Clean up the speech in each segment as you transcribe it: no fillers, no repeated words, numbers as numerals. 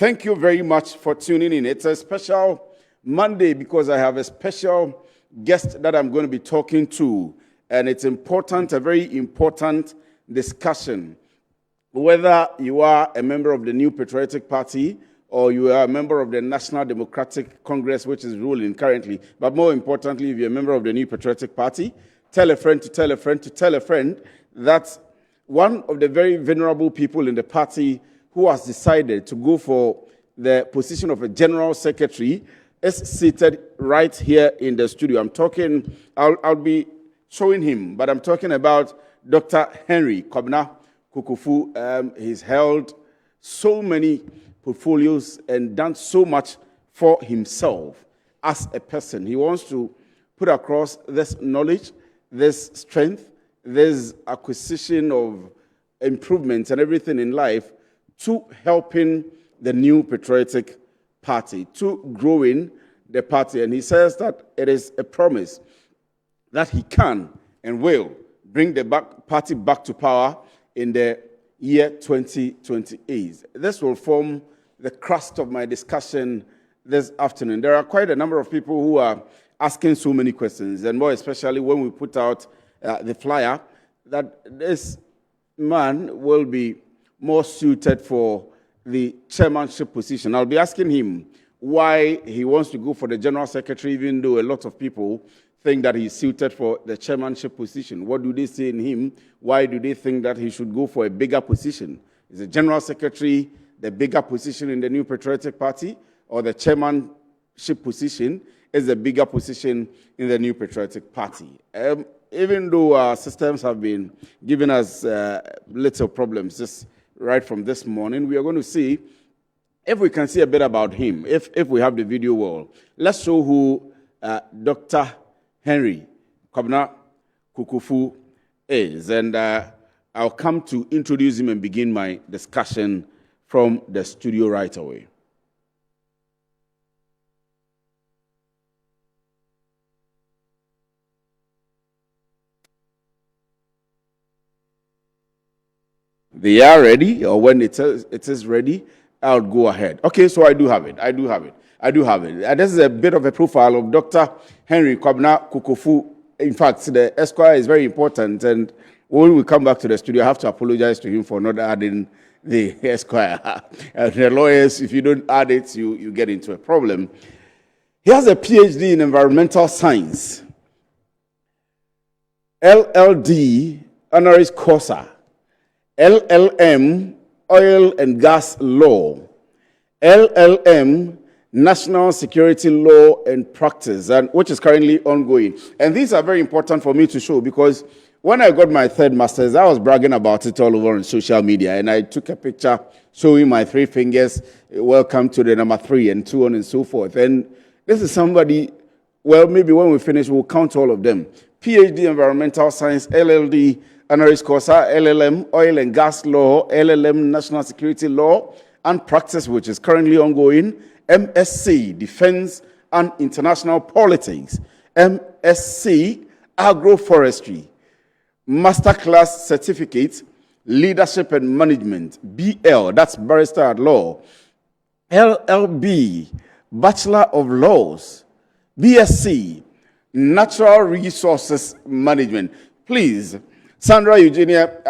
Thank you very much for tuning in. It's a special Monday because I have a special guest that I'm going to be talking to, and it's important, a very important discussion. Whether you are a member of the New Patriotic Party or you are a member of the National Democratic Congress, which is ruling currently, but more importantly, if you're a member of the New Patriotic Party, tell a friend to tell a friend to tell a friend that one of the very venerable people in the party who has decided to go for the position of a general secretary is seated right here in the studio. I'll be showing him, but I'm talking about Dr. Henry Kwabena Kokofu. He's held so many portfolios and done so much for himself as a person. He wants to put across this knowledge, this strength, this acquisition of improvements and everything in life to helping the New Patriotic Party, to growing the party. And he says that it is a promise that he can and will bring the party back to power in the year 2028. This will form the crust of my discussion this afternoon. There are quite a number of people who are asking so many questions, and more especially when we put out the flyer, that this man will be more suited for the chairmanship position. I'll be asking him why he wants to go for the general secretary, even though a lot of people think that he's suited for the chairmanship position. What do they say in him? Why do they think that he should go for a bigger position? Is the general secretary the bigger position in the New Patriotic Party, or the chairmanship position is the bigger position in the New Patriotic Party? Even though our systems have been giving us little problems just right from this morning, we are going to see if we can see a bit about him, if we have the video wall. Let's show who Dr. Henry Kwabena Kokofu is. And I'll come to introduce him and begin my discussion from the studio right away. They are ready, or when it is ready, I'll go ahead. Okay, so I do have it. This is a bit of a profile of Dr. Henry Kwabena Kokofu. In fact, the Esquire is very important, and when we come back to the studio, I have to apologize to him for not adding the Esquire. The lawyers, if you don't add it, you get into a problem. He has a PhD in environmental science, LLD, honoris causa, LLM, Oil and Gas Law, LLM, National Security Law and Practice, and which is currently ongoing. And these are very important for me to show, because when I got my third master's, I was bragging about it all over on social media, and I took a picture showing my 3 fingers, welcome to the number 3, and so on and so forth. And this is somebody, well, maybe when we finish, we'll count all of them. PhD Environmental Science, LLD, honoris causa, LLM, Oil and Gas Law, LLM, National Security Law and Practice, which is currently ongoing, MSc, Defense and International Politics, MSc, Agroforestry, Masterclass Certificate, Leadership and Management, BL, that's Barrister at Law, LLB, Bachelor of Laws, BSc, Natural Resources Management. Please, Sandra Eugenia,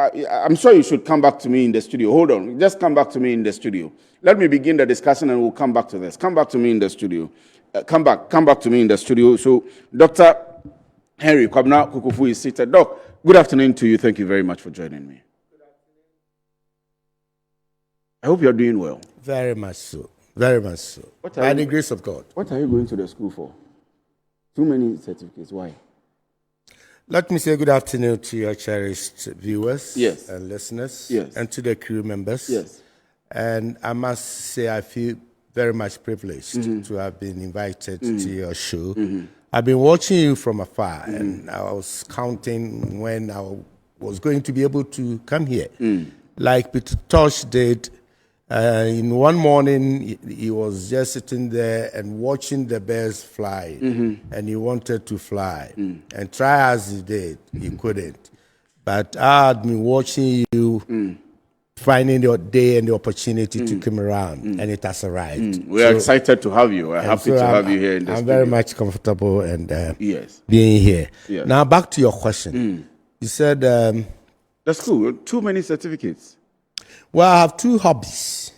I'm sure you should come back to me in the studio. Hold on, just come back to me in the studio. Let me begin the discussion and we'll come back to this. Come back to me in the studio. Come back to me in the studio. So, Dr. Henry Kwabena Kokofu is seated. Doc, good afternoon to you. Thank you very much for joining me. Good afternoon. I hope you're doing well. Very much so. Very much so. By the grace of God. What are you going to the school for? Too many certificates. Why? Let me say good afternoon to your cherished viewers and listeners, and to the crew members. Yes. And I must say I feel very much privileged to have been invited to your show. I've been watching you from afar, and I was counting when I was going to be able to come here. Like Peter Tosh did. In one morning, he was just sitting there and watching the birds fly, and he wanted to fly. And try as he did, he couldn't. But I had been watching you finding the day and the opportunity to come around, and it has arrived. We are excited to have you. We're happy So to have you here in the I'm studio. very much comfortable and Yes. being here. Yes. Now back to your question. You said, That's cool. Too many certificates. well, I have two hobbies.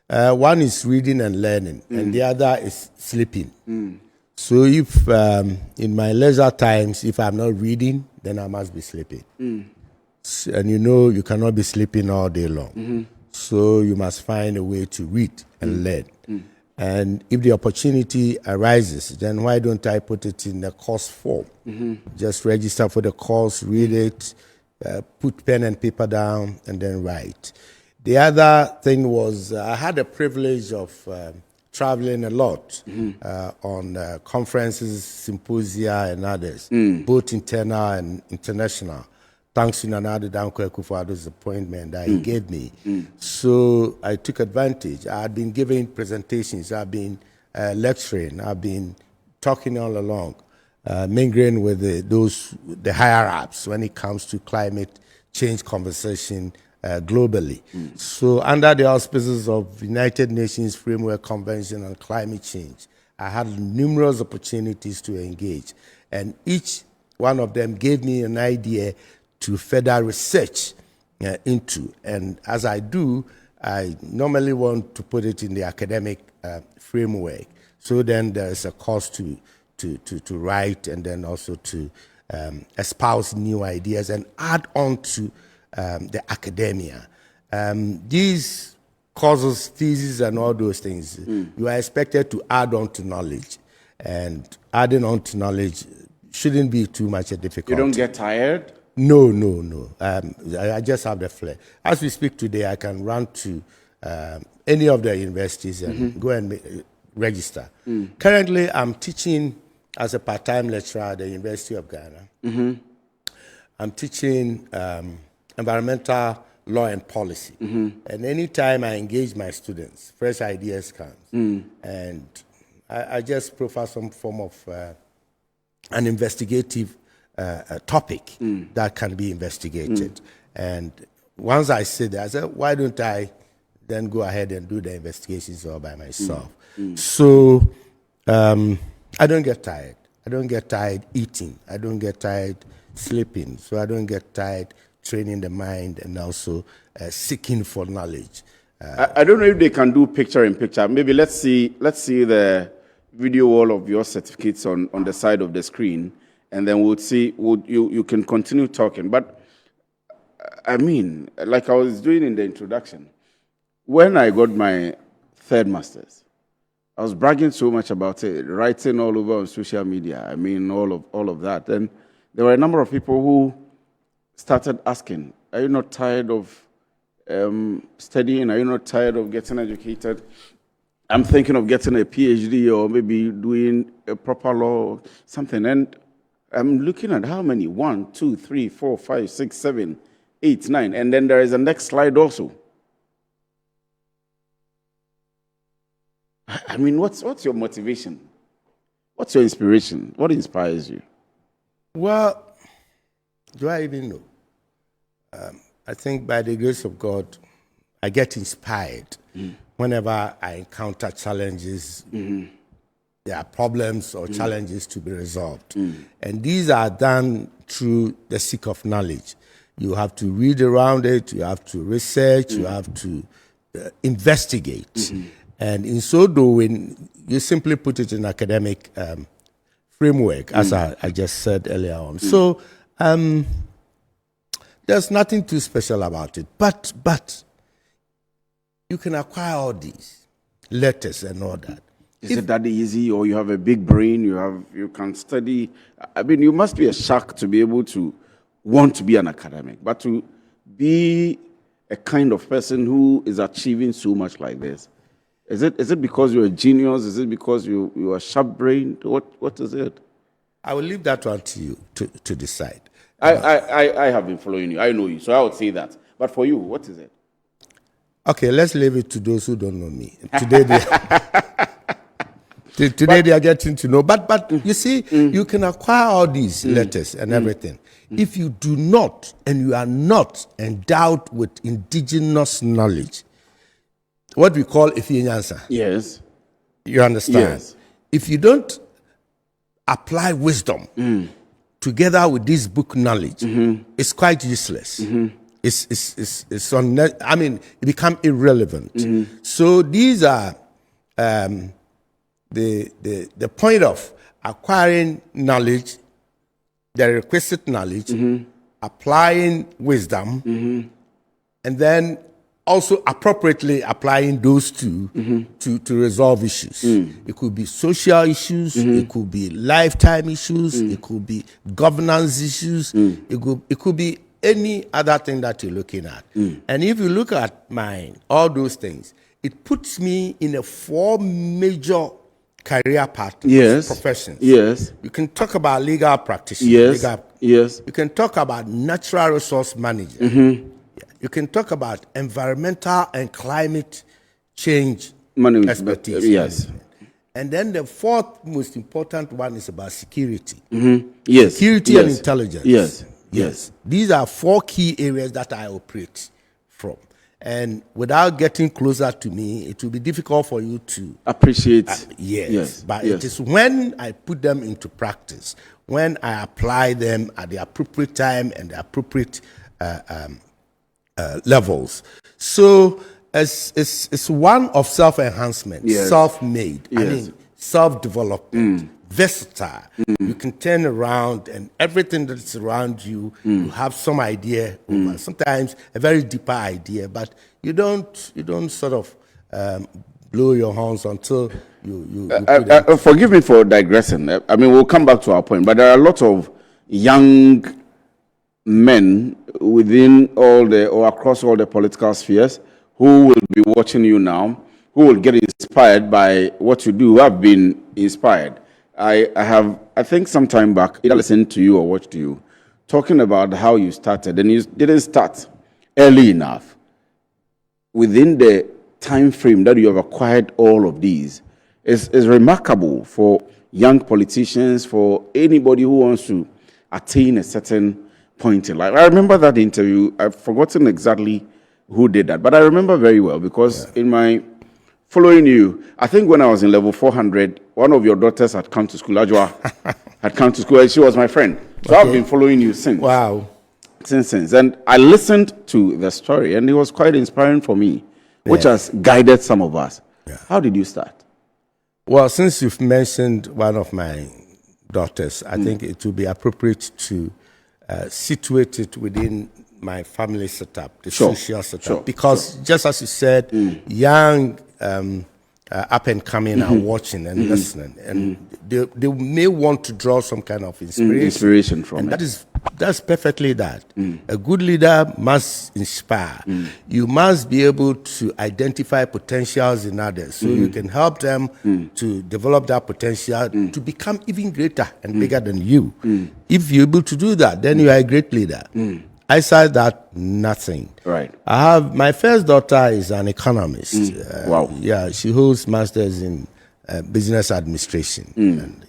One is reading and learning, and the other is sleeping. So if in my leisure times, if I'm not reading, then I must be sleeping. And you know you cannot be sleeping all day long. So you must find a way to read and learn. And if the opportunity arises, then why don't I put it in a course form? Just register for the course, read it, put pen and paper down, and then write. The other thing was I had the privilege of traveling a lot on conferences, symposia, and others, both internal and international, thanks to Kokofu's appointment that he gave me. So I took advantage. I had been giving presentations, I've been lecturing, I've been talking all along, mingling with the higher ups when it comes to climate change conversation globally. So under the auspices of United Nations Framework Convention on Climate Change, I had numerous opportunities to engage, and each one of them gave me an idea to further research into. And as I do, I normally want to put it in the academic framework. So then there's a course to write, and then also to espouse new ideas and add on to the academia. These courses, theses, and all those things, you are expected to add on to knowledge. And adding on to knowledge shouldn't be too much a difficulty. You don't get tired? No. I just have the flair. As we speak today, I can run to any of the universities and go and register. Currently, I'm teaching as a part-time lecturer at the University of Ghana. I'm teaching environmental law and policy. And anytime I engage my students, fresh ideas come. And I just profile some form of an investigative topic that can be investigated. And once I said that, I said, why don't I then go ahead and do the investigations all by myself? So I don't get tired. I don't get tired eating. I don't get tired sleeping. So I don't get tired training the mind and also seeking for knowledge. I don't know if they can do picture in picture. Maybe let's see the video wall of your certificates on the side of the screen, and then we'll see. You can continue talking. But I mean, like I was doing in the introduction, when I got my third master's, I was bragging so much about it, writing all over on social media. I mean, all of that. And there were a number of people who started asking, are you not tired of studying? Are you not tired of getting educated? I'm thinking of getting a PhD or maybe doing a proper law or something. And I'm looking at how many? 1, 2, 3, 4, 5, 6, 7, 8, 9. And then there is a next slide also. I mean, what's your motivation? What's your inspiration? What inspires you? Well, do I even know? I think by the grace of God, I get inspired whenever I encounter challenges. There are problems or challenges to be resolved. And these are done through the seek of knowledge. You have to read around it, you have to research, you have to investigate. And in so doing, you simply put it in academic framework, as I just said earlier on. So there's nothing too special about it. But you can acquire all these letters and all that. Is it that easy, or you have a big brain, you can study? I mean, you must be a shark to be able to want to be an academic, but to be a kind of person who is achieving so much like this. Is it because you're a genius? Is it because you are sharp-brained? What is it? I will leave that one to you to decide. I have been following you. I know you, so I would say that. But for you, what is it? Okay, let's leave it to those who don't know me. Today they are getting to know. But you see, you can acquire all these letters and everything. If you do not, and you are not endowed with indigenous knowledge, what we call Ifianyansa. Yes. You understand? Yes. If you don't apply wisdom together with this book knowledge, it's quite useless. It's I mean, it becomes irrelevant. So these are the point of acquiring knowledge, the requisite knowledge, applying wisdom, and then also appropriately applying those two to resolve issues. It could be social issues, it could be lifetime issues, it could be governance issues, it could be any other thing that you're looking at. And if you look at all those things, it puts me in a 4 major career path professions. Yes. You can talk about legal practitioner. Yes. Yes. You can talk about natural resource manager. You can talk about environmental and climate change expertise. Yes. And then the 4th most important one is about security. Yes. Security and intelligence. Yes. These are 4 key areas that I operate from. And without getting closer to me, it will be difficult for you to appreciate. But it is when I put them into practice, when I apply them at the appropriate time and the appropriate levels. So it's one of self-enhancement, self-made. I mean, self-development, versatile. You can turn around and everything that's around you, you have some idea over. Sometimes a very deeper idea, but you don't sort of blow your horns until you forgive me for digressing. I mean, we'll come back to our point, but there are a lot of young men within or across all the political spheres who will be watching you now, who will get inspired by what you do, who have been inspired. I think some time back, I listened to you or watched you talking about how you started, and you didn't start early enough. Within the time frame that you have acquired all of these is remarkable for young politicians, for anybody who wants to attain a certain point in life. I remember that interview. I've forgotten exactly who did that, but I remember very well because in my following you, I think when I was in level 400, one of your daughters had come to school, Ajwa, had come to school, and she was my friend. So I've been following you since. Wow. Since. And I listened to the story, and it was quite inspiring for me, which has guided some of us. How did you start? Well, since you've mentioned one of my daughters, I think it would be appropriate to situate it within my family setup, the social setup. Because just as you said, young up and coming are watching and listening, and they may want to draw some kind of inspiration from it. That's perfectly that. A good leader must inspire. You must be able to identify potentials in others so you can help them to develop that potential to become even greater and bigger than you. If you're able to do that, then you are a great leader. Aside that, nothing. Right. I have my first daughter is an economist. Wow. Yeah, she holds masters in business administration. And,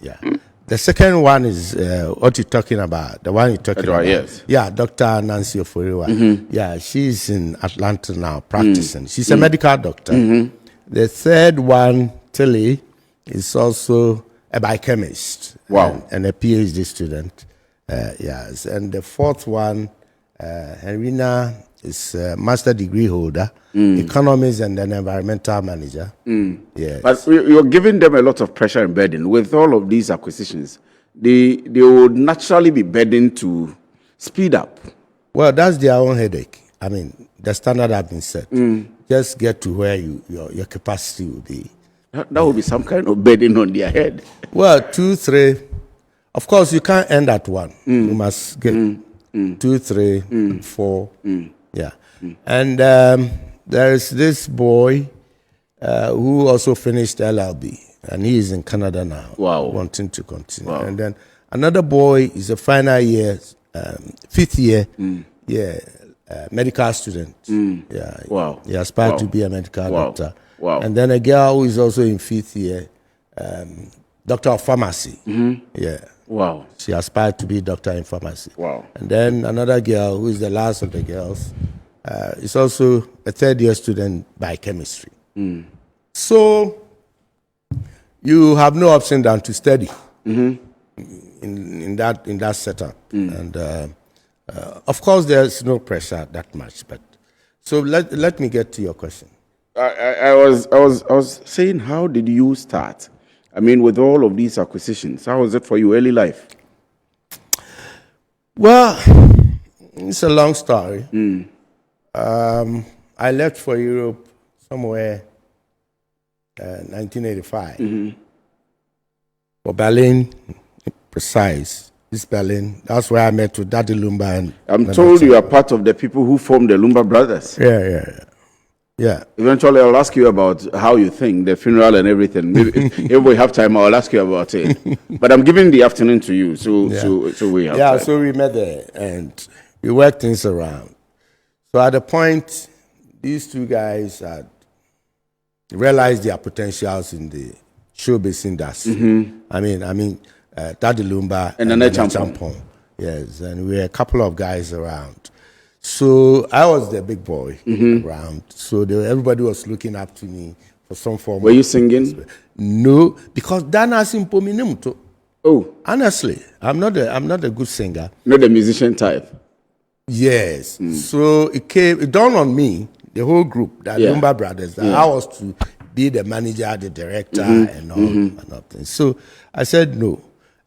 the second one is what you're talking about. The one you're talking about. Yes. Yeah, Dr. Nancy Oforiwa. Yeah, she's in Atlanta now practicing. She's a medical doctor. The third one, Tilly, is also a biochemist. Wow. And a PhD student. Yes. And the fourth one, Henrina is a master degree holder, economist and an environmental manager. Yes. But you're giving them a lot of pressure and burden. With all of these acquisitions, they would naturally be burdened to speed up. Well, that's their own headache. I mean, the standard has been set. Just get to where your capacity will be. That would be some kind of burden on their head. Well, 2, 3. Of course, you can't end at 1. You must get 2, 3, 4. Yeah. And there is this boy who also finished LLB, and he is in Canada now. Wow. Wanting to continue. Wow. And then another boy is a final year, 5th year, medical student. Yeah. Wow. He aspired to be a medical doctor. Wow. And then a girl who is also in 5th year, doctor of pharmacy. Yeah. Wow. She aspired to be a doctor in pharmacy. Wow. And then another girl, who is the last of the girls, is also a third-year student biochemistry. So you have no option than to study in that setup. And of course, there's no pressure that much. But so let me get to your question. I was saying, how did you start? I mean, with all of these acquisitions, how was it for you early life? Well, it's a long story. I left for Europe somewhere 1985. For Berlin, precise. This Berlin, that's where I met with Daddy Lumba. And I'm told you are part of the people who formed the Lumba Brothers. Yeah. Eventually, I'll ask you about how you think, the funeral and everything. Maybe if we have time, I'll ask you about it. But I'm giving the afternoon to you, so we have time. So we met there, and we worked things around. So at the point, these two guys had realized their potentials in the showbiz industry. I mean, Daddy Lumba and Nana Champong. Yes, and we were a couple of guys around. So I was the big boy around. So everybody was looking up to me for some form. Were you singing? No, because Dana Simpo Minimto. Oh, honestly, I'm not a good singer. Not the musician type. Yes. So it dawned on me, the whole group, the Lumba Brothers, that I was to be the manager, the director, and all things. So I said no.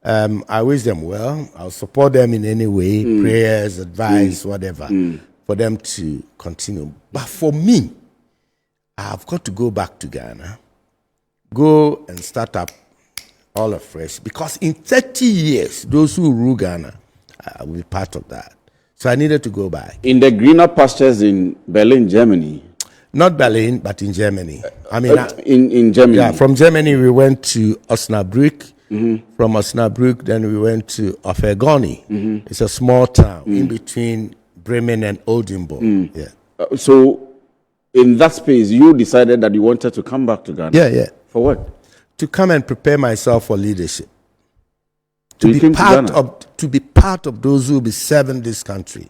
I wish them well. I'll support them in any way, prayers, advice, whatever, for them to continue. But for me, I've got to go back to Ghana, go and start up all afresh. Because in 30 years, those who rule Ghana will be part of that. So I needed to go back. In the greener pastures in Berlin, Germany? Not Berlin, but in Germany. I mean, in Germany? Yeah, from Germany we went to Osnabrück. From Osnabrück, then we went to Ofegoni. It's a small town in between Bremen and Oldenburg. So, in that space, you decided that you wanted to come back to Ghana? Yeah. For what? To come and prepare myself for leadership. So you came To be part of those who will be serving this country.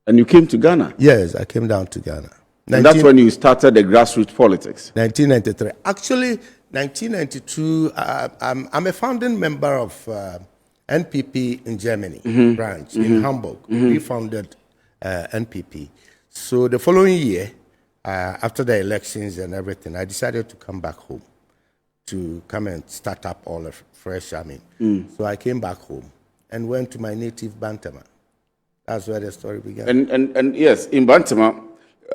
And you came to Ghana? Yes, I came down to Ghana. And that's when you started the grassroots politics? 1993. Actually, 1992, I'm a founding member of NPP in Germany branch in Hamburg. We founded NPP. So the following year, after the elections and everything, I decided to come back home to come and start up all fresh. So I came back home and went to my native Bantama. That's where the story began. And yes, in Bantama,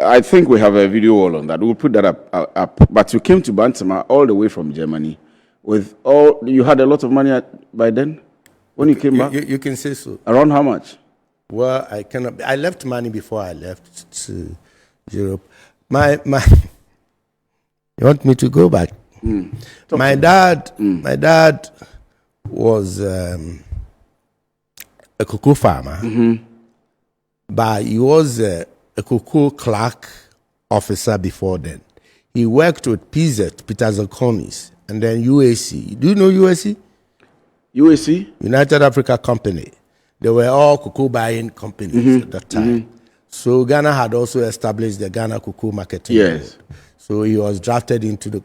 I think we have a video all on that. We'll put that up. But you came to Bantama all the way from Germany. You had a lot of money by then when you came back? You can say so. Around how much? Well, I left money before I left to Europe. You want me to go back? My dad was a cocoa farmer, but he was a cocoa clerk officer before then. He worked with PZ, Peter Zakonis, and then UAC. Do you know UAC? UAC? United Africa Company. They were all cocoa buying companies at that time. So Ghana had also established the Ghana Cocoa Marketing Board. So he was drafted into the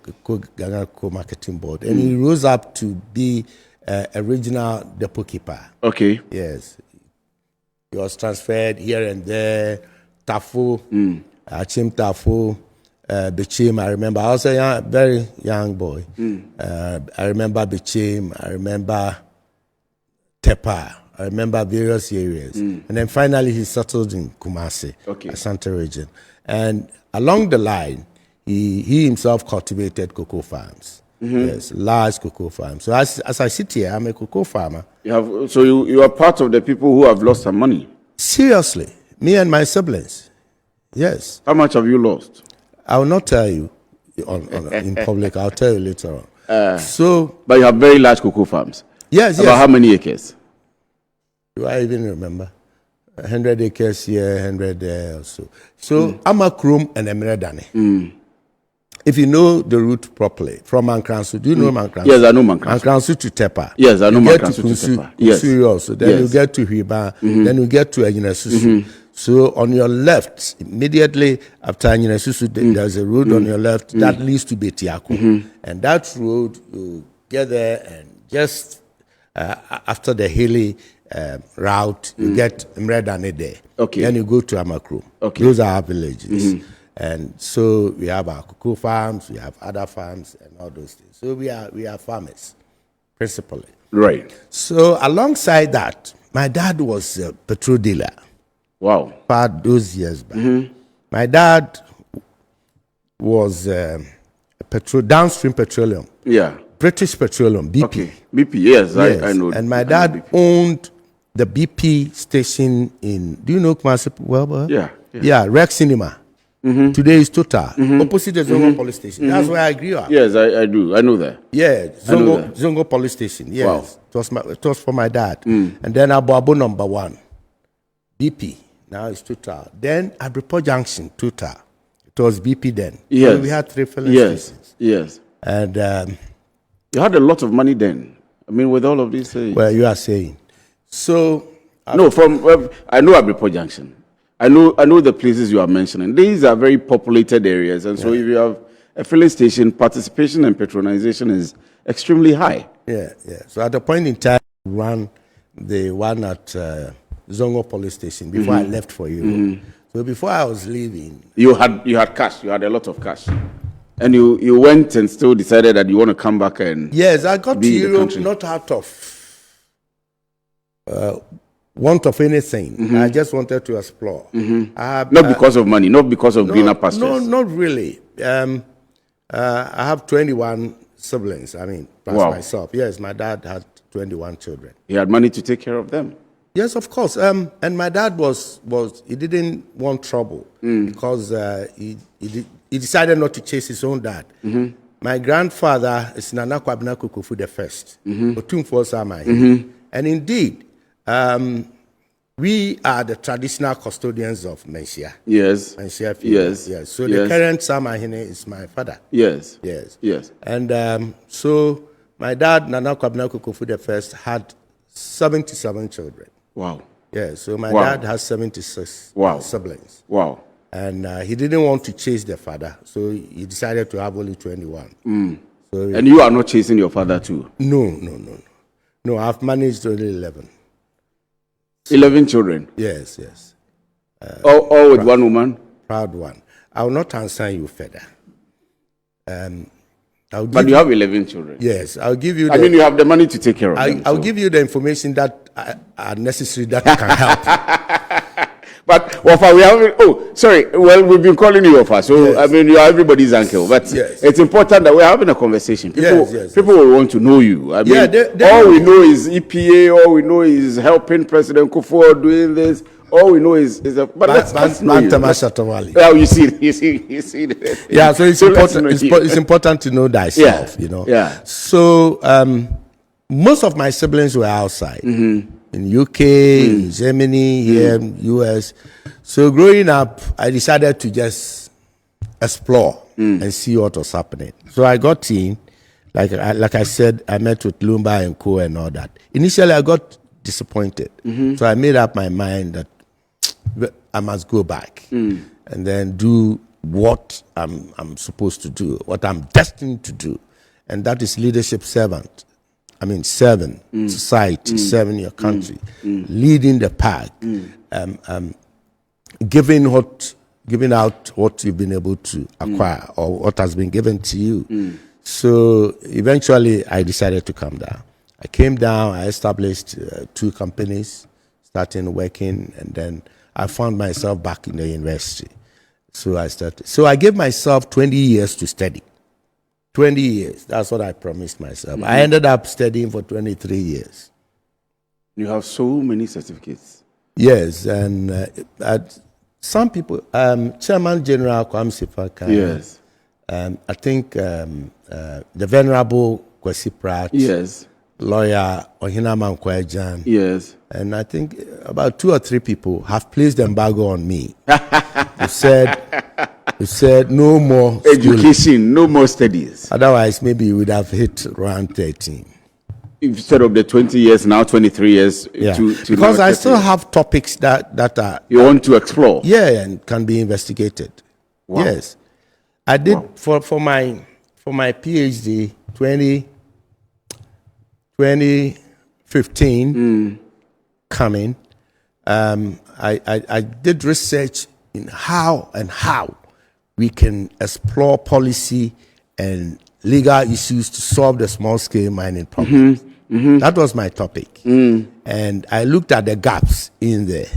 Ghana Cocoa Marketing Board. And he rose up to be a regional depot keeper. Okay. Yes. He was transferred here and there. Tafo, Achim Tafo, Bichim, I remember. I was a very young boy. I remember Bichim, I remember Tepa, I remember various areas. And then finally he settled in Kumasi, Asante region. And along the line, he himself cultivated cocoa farms. Yes, large cocoa farms. So as I sit here, I'm a cocoa farmer. You are part of the people who have lost some money? Seriously. Me and my siblings. Yes. How much have you lost? I will not tell you in public. I'll tell you later on. But you have very large cocoa farms? Yes. About how many acres? Do I even remember? 100 acres here, 100 there or so. So I'm a Krum and Emre Dane. if you know the route properly, from Mankransu, do you know Mankransu? Yes, I know Mankransu. Mankransu to Tepa. Yes, I know you Mankransu to Tepa. Yes. Kunsu also. Then you get to Hiba. Then you get to Anyinasusu. So on your left, immediately after Anyinasusu, there's a road on your left that leads to Betiako. And that road, you get there and just after the hilly route, you get Mredane there. Okay. Then you go to Amakro. Okay. Those are our villages. And so we have our cocoa farms, we have other farms and all those things. So we are farmers, principally. Right. So alongside that, my dad was a petrol dealer. Wow. Part those years back. My dad was downstream petroleum. Yeah. British Petroleum, BP. Okay. BP, yes. I know. And my dad owned the BP station in, do you know Kumasi well? Yeah, Rex Cinema. Today is Total, opposite the Zongo police station. That's where I grew up. Yes, I do. I know that. Yeah, Zongo police station. Yes, wow. It was for my dad. And then Abu number 1, BP. Now it's Total. Then Abripo Junction, Total. It was BP then. Yes. So we had 3 filling stations. Yes. And you had a lot of money then. I mean, with all of this. Well, you are saying. So no, I know Abripo Junction. I know the places you are mentioning. These are very populated areas, and so if you have a filling station, participation and patronization is extremely high. Yeah. So at the point in time, I ran the one at Zongo police station before I left for Europe. So before I was leaving, you had cash. You had a lot of cash, and you went and still decided that you want to come back and yes, I got to Europe not out of want of anything. I just wanted to explore. Not because of money, not because of greener pastures. No, not really. I have 21 siblings. I mean, plus myself. Yes, my dad had 21 children. He had money to take care of them. Yes, of course. And my dad was he didn't want trouble because he decided not to chase his own dad. My grandfather is Nana Kwabena Kokofu the first. And indeed, we are the traditional custodians of Mensia. Yes. Mensia yes. Yes. So the current Samahine is my father. Yes. Yes. Yes. And so my dad, Nana Kwabena Kokofu the first, had 77 children. Wow. Yeah. So my dad has 76 siblings. Wow. And he didn't want to chase the father, so he decided to have only 21. So and you are not chasing your father too? No, I've managed only 11. 11 children? Yes. All with one woman? Proud one. I will not answer you further. But you have 11 children? Yes, I'll give you I mean, you have the money to take care of them. I'll give you the information that are necessary that can help. But Wafa, we have. Well, we've been calling you Wafa, so yes. I mean, you are everybody's uncle. But it's important that we're having a conversation. People will want to know you. I mean, all we know is EPA. All we know is helping President Kokofu doing this. All we know is but let's know you. Yeah, you see. Yeah, so it's important. It's important to know thyself. You know. Yeah. So most of my siblings were outside. In UK, in Germany, here in US. So growing up, I decided to just explore and see what was happening. So I got in, like I said, I met with Lumba and Co and all that. Initially, I got disappointed. So I made up my mind that I must go back and then do what I'm supposed to do, what I'm destined to do. And that is leadership servant. I mean, serving society, serving your country, leading the pack, giving out what you've been able to acquire or what has been given to you. So eventually, I decided to come down. I came down. I established 2 companies, starting working, and then I found myself back in the university. So I started. So I gave myself 20 years to study. 20 years. That's what I promised myself. I ended up studying for 23 years. You have so many certificates. Yes, and some people, Chairman General Kwamsi Faka. Yes. I think the Venerable Kwesi Pratt. Yes. Lawyer Ohinama Nkwejan. Yes. And I think about 2 or 3 people have placed embargo on me. They said He said no more education, schooling. no more studies. Otherwise, maybe you would have hit around 13. Instead of the 20 years, now 23 years. Yeah. To Because now I 30 still years. have topics that are You want to explore? yeah, and can be investigated. Wow. Yes, I did for my PhD 2015 coming. I did research in how we can explore policy and legal issues to solve the small scale mining problem. That was my topic, and I looked at the gaps in there,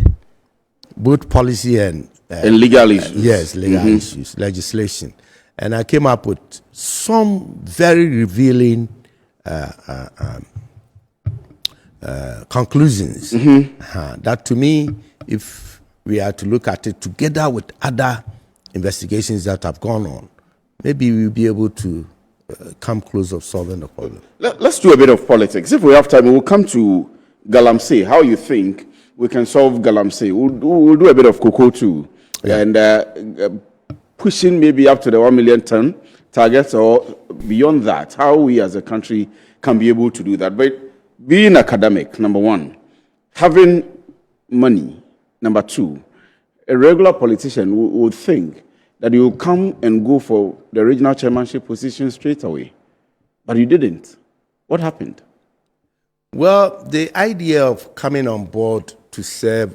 both policy and legal issues. Yes, legal issues, legislation. And I came up with some very revealing conclusions that to me, if we are to look at it together with other investigations that have gone on, maybe we'll be able to come close of solving the problem. Let's do a bit of politics. If we have time, we'll come to Galamsey. How you think we can solve Galamsey? We'll do a bit of cocoa too. Yeah. And pushing maybe up to the 1 million ton target or beyond that, how we as a country can be able to do that. But being academic, number one, having money, number two, a regular politician would think that you will come and go for the regional chairmanship position straight away. But you didn't. What happened? Well, the idea of coming on board to serve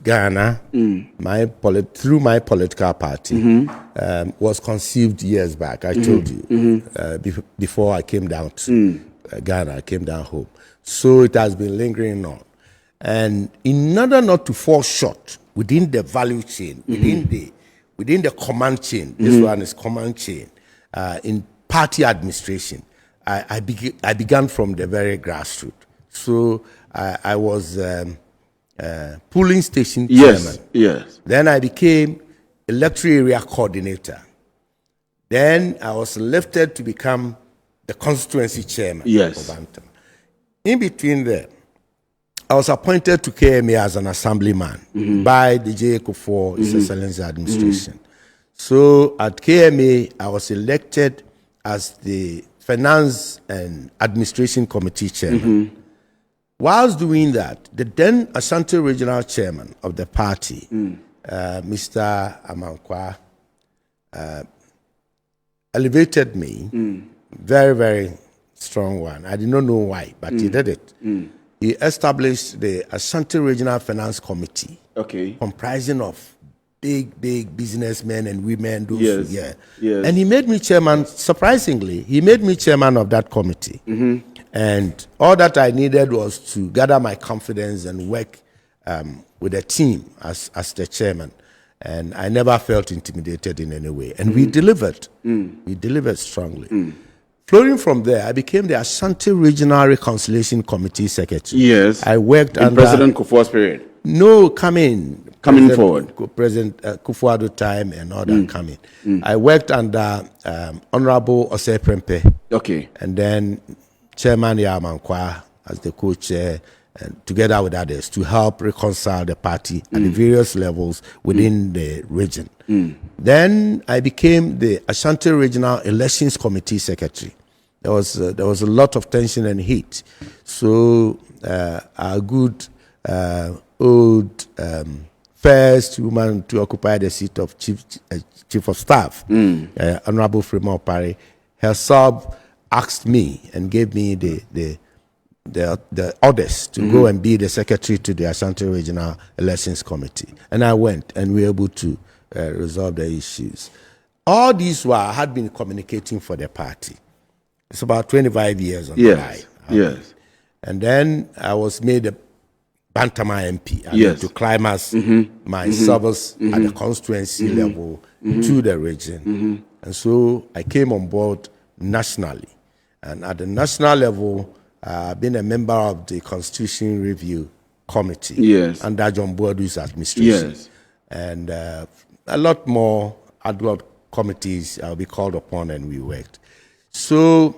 Ghana, through my political party, was conceived years back. I told you before I came down to Ghana, I came down home. So it has been lingering on, and in order not to fall short within the value chain, within the command chain, this one is command chain in party administration. I began from the very grassroots. So I was polling station chairman. Yes. Then I became electoral area coordinator. Then I was elected to become the constituency chairman of Bantam. In between there, I was appointed to KMA as an assemblyman by the Kokofu, His Excellency administration. So at KMA, I was elected as the Finance and Administration Committee chairman. Whilst doing that, the then Ashanti Regional Chairman of the party, Mr. Amankwa, elevated me, very, very strong one. I did not know why, but he did it. He established the Ashanti Regional Finance Committee, comprising of big businessmen and women. And he made me chairman. Surprisingly, he made me chairman of that committee. And all that I needed was to gather my confidence and work with a team as the chairman. And I never felt intimidated in any way. And we delivered. We delivered strongly. Flowing from there, I became the Ashanti Regional Reconciliation Committee Secretary. Yes. I worked in under President Kufuor's period. No, coming forward. President Kufuor time and all that coming. I worked under Honorable Osei Prempe. Okay. And then Chairman Yamankwa as the co-chair, and together with others to help reconcile the party at the various levels within the region. Then I became the Ashanti Regional Elections Committee Secretary. There was a lot of tension and heat. So our good old first woman to occupy the seat of Chief of Staff, Honorable Freeman Opare, herself asked me and gave me the orders to go and be the secretary to the Ashanti Regional Elections Committee. And I went, and we were able to resolve the issues. All these while I had been communicating for the party. It's about 25 years on the line. Yes. And then I was made a Bantama MP. I had to climax my service at the constituency level to the region. And so I came on board nationally. And at the national level, I've been a member of the Constitution Review Committee under John Boadu's administration. And a lot more ad hoc committees I'll be called upon, and we worked. So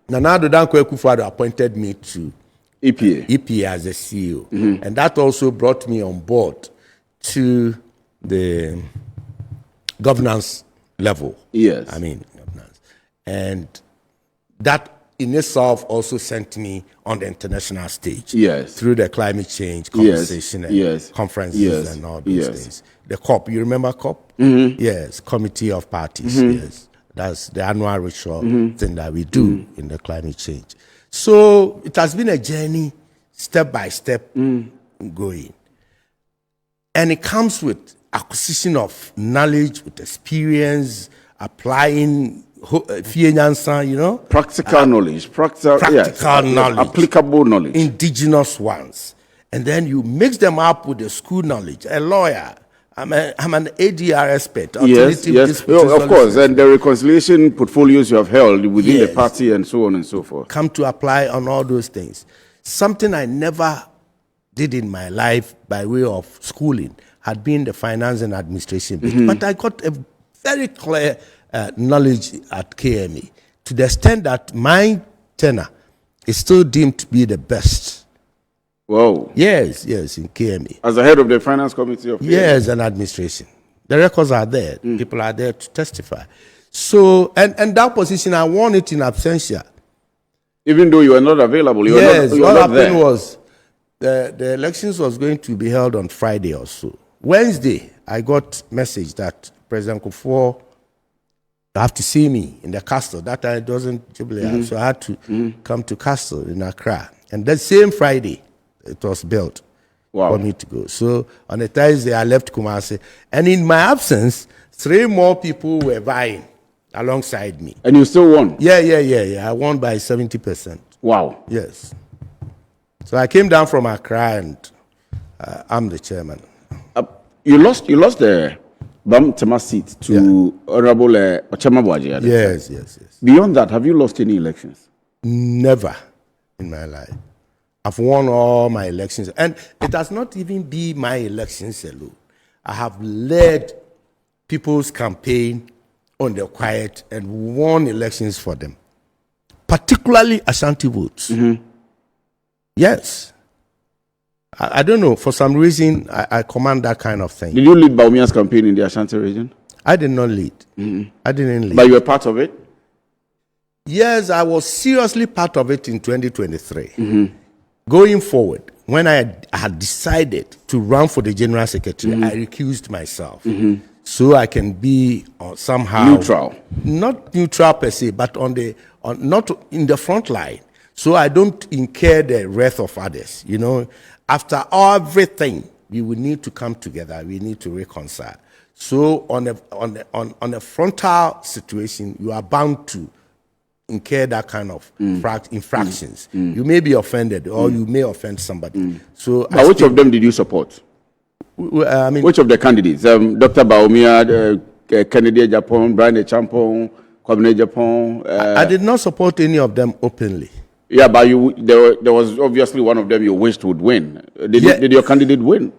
Nana Addo Dankwa Akufo-Addo appointed me to EPA as the CEO. And that also brought me on board to the governance level. Yes. I mean, governance. And that in itself also sent me on the international stage. Yes. Through the climate change conversation and Yes. conferences Yes. and all those Yes. things. The COP, you remember COP? Yes, Committee of Parties. Yes. That's the annual ritual thing that we do in the climate change. So it has been a journey, step by step, going. And it comes with acquisition of knowledge, with experience, applying, you know. Practical knowledge. Practical knowledge. Applicable knowledge. Indigenous ones. And then you mix them up with the school knowledge. A lawyer. I'm an ADR expert. Yes. Of course. And the reconciliation portfolios you have held within the party and so on and so forth. Come to apply on all those things. Something I never did in my life by way of schooling had been the finance and administration bit. But I got a very clear knowledge at KME to the extent that my tenure is still deemed to be the best. Whoa. Yes, in KME. As the head of the finance committee of KME? Yes, and administration. The records are there. People are there to testify. So, and that position, I won it in absentia. Even though you were not available? You yes, were not, what happened was the elections was going to be held on Friday or so. Wednesday, I got message that President Kokofu have to see me in the castle. That time it wasn't Jubilee, so I had to come to castle in Accra. And that same Friday, it was built for me to go. So on the Thursday, I left Kumasi. And in my absence, 3 more people were vying alongside me. And you still won? Yeah. I won by 70%. Wow. Yes. So I came down from Accra and I'm the chairman. You lost the Bam Tema seat to Honorable Ochema Boaji. Yes. Beyond that, have you lost any elections? Never in my life. I've won all my elections. And it has not even been my elections alone. I have led people's campaign on the quiet and won elections for them, particularly Ashanti votes. Yes. I don't know. For some reason, I command that kind of thing. Did you lead Baumia's campaign in the Ashanti region? I did not lead. I didn't lead. But you were part of it? Yes, I was seriously part of it in 2023. Going forward, when I had decided to run for the General Secretary, I recused myself. So I can be somehow... Neutral. Not neutral per se, but not in the front line. So I don't incur the wrath of others. You know, after everything, we will need to come together. We need to reconcile. So on a frontal situation, you are bound to incur that kind of infractions. You may be offended, or you may offend somebody. So, but which of them did you support? I mean, which of the candidates? Dr. Baumia, Kennedy Japan, Brian Champon, Kwabena Japan. I did not support any of them openly. Yeah, but there was obviously one of them you wished would win. Did your candidate win?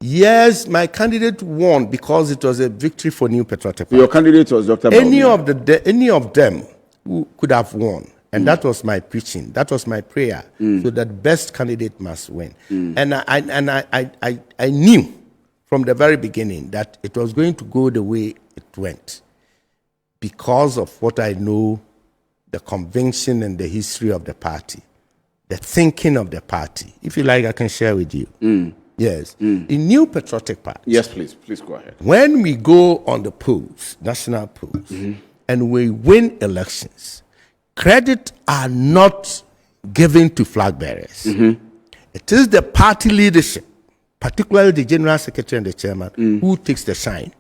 Yes, my candidate won because it was a victory for New Patriotic Party. Your candidate was Dr. Baumia. Any of them who could have won. And that was my preaching. That was my prayer. So that best candidate must win. And I knew from the very beginning that it was going to go the way it went because of what I know, the conviction and the history of the party, the thinking of the party. If you like, I can share with you. Yes. In New Patriotic Party. Yes, please. Please go ahead. When we go on the polls, national polls, and we win elections, credit are not given to flag bearers. It is the party leadership, particularly the General Secretary and the Chairman, who takes the shine.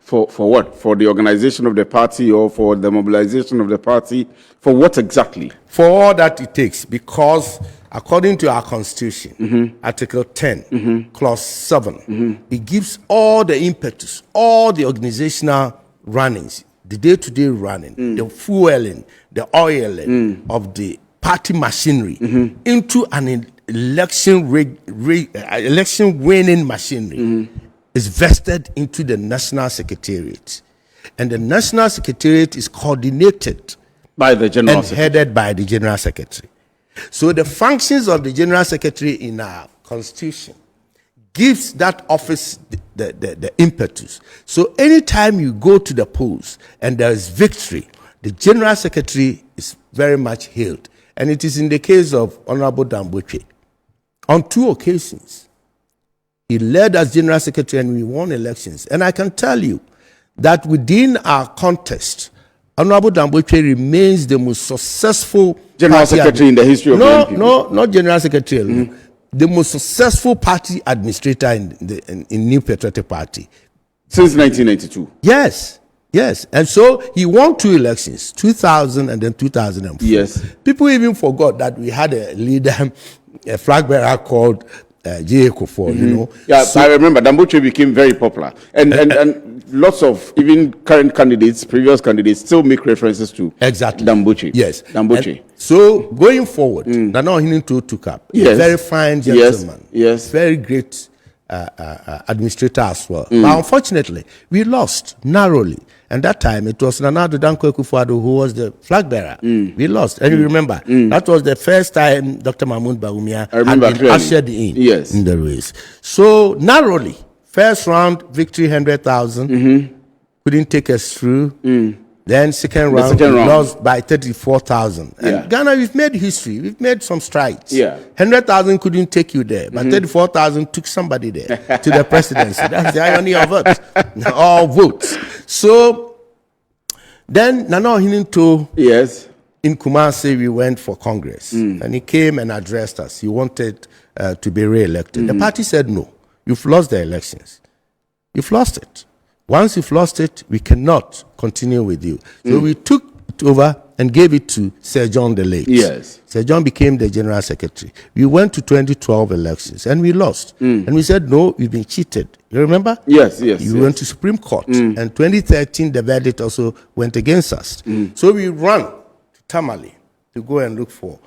For what? For the organization of the party or for the mobilization of the party? For what exactly? For all that it takes, because according to our Constitution, Article 10, Clause 7, it gives all the impetus, all the organizational runnings, the day-to-day running, the fueling, the oiling of the party machinery into an election winning machinery is vested into the National Secretariat. And the National Secretariat is coordinated by the General Secretary, headed by the General Secretary. So the functions of the General Secretary in our Constitution gives that office the impetus. So anytime you go to the polls and there is victory, the General Secretary is very much hailed. And it is in the case of Honorable Damboche. On 2 occasions, he led as General Secretary and we won elections. And I can tell you that within our contest, Honorable Damboche remains the most successful General Secretary in the history of the NPP. No, not General Secretary. The most successful party administrator in New Patriotic Party. Since 1992. Yes. And so he won 2 elections, 2000 and then 2004. Yes. People even forgot that we had a leader, a flag bearer called Kokofu, you know. Yeah, so, I remember Damboche became very popular. And lots of even current candidates, previous candidates, still make references to Damboche. Yes. Damboche. So going forward, Nana Ohinto took up. Yes. A very fine gentleman. Yes. Very great administrator as well. But unfortunately, we lost narrowly. And that time, it was Nana Kokofu who was the flag bearer. We lost. And you remember, that was the first time Dr. Mahmoud Bawumia had been ushered in the race. So narrowly, first round, victory 100,000. Couldn't take us through. Then second round, we lost by 34,000. And Ghana, we've made history. We've made some strides. 100,000 couldn't take you there, but 34,000 took somebody there to the presidency. That's the irony of it. All votes. So then Nana Ohinto in Kumasi, we went for Congress. And he came and addressed us. He wanted to be re-elected. The party said, no, you've lost the elections. You've lost it. Once you've lost it, we cannot continue with you. So we took it over and gave it to Sir John the late. Yes. Sir John became the General Secretary. We went to 2012 elections and we lost. And we said, no, we've been cheated. You remember? Yes. You went to Supreme Court. And 2013, the verdict also went against us. So we ran to Tamale to go and look for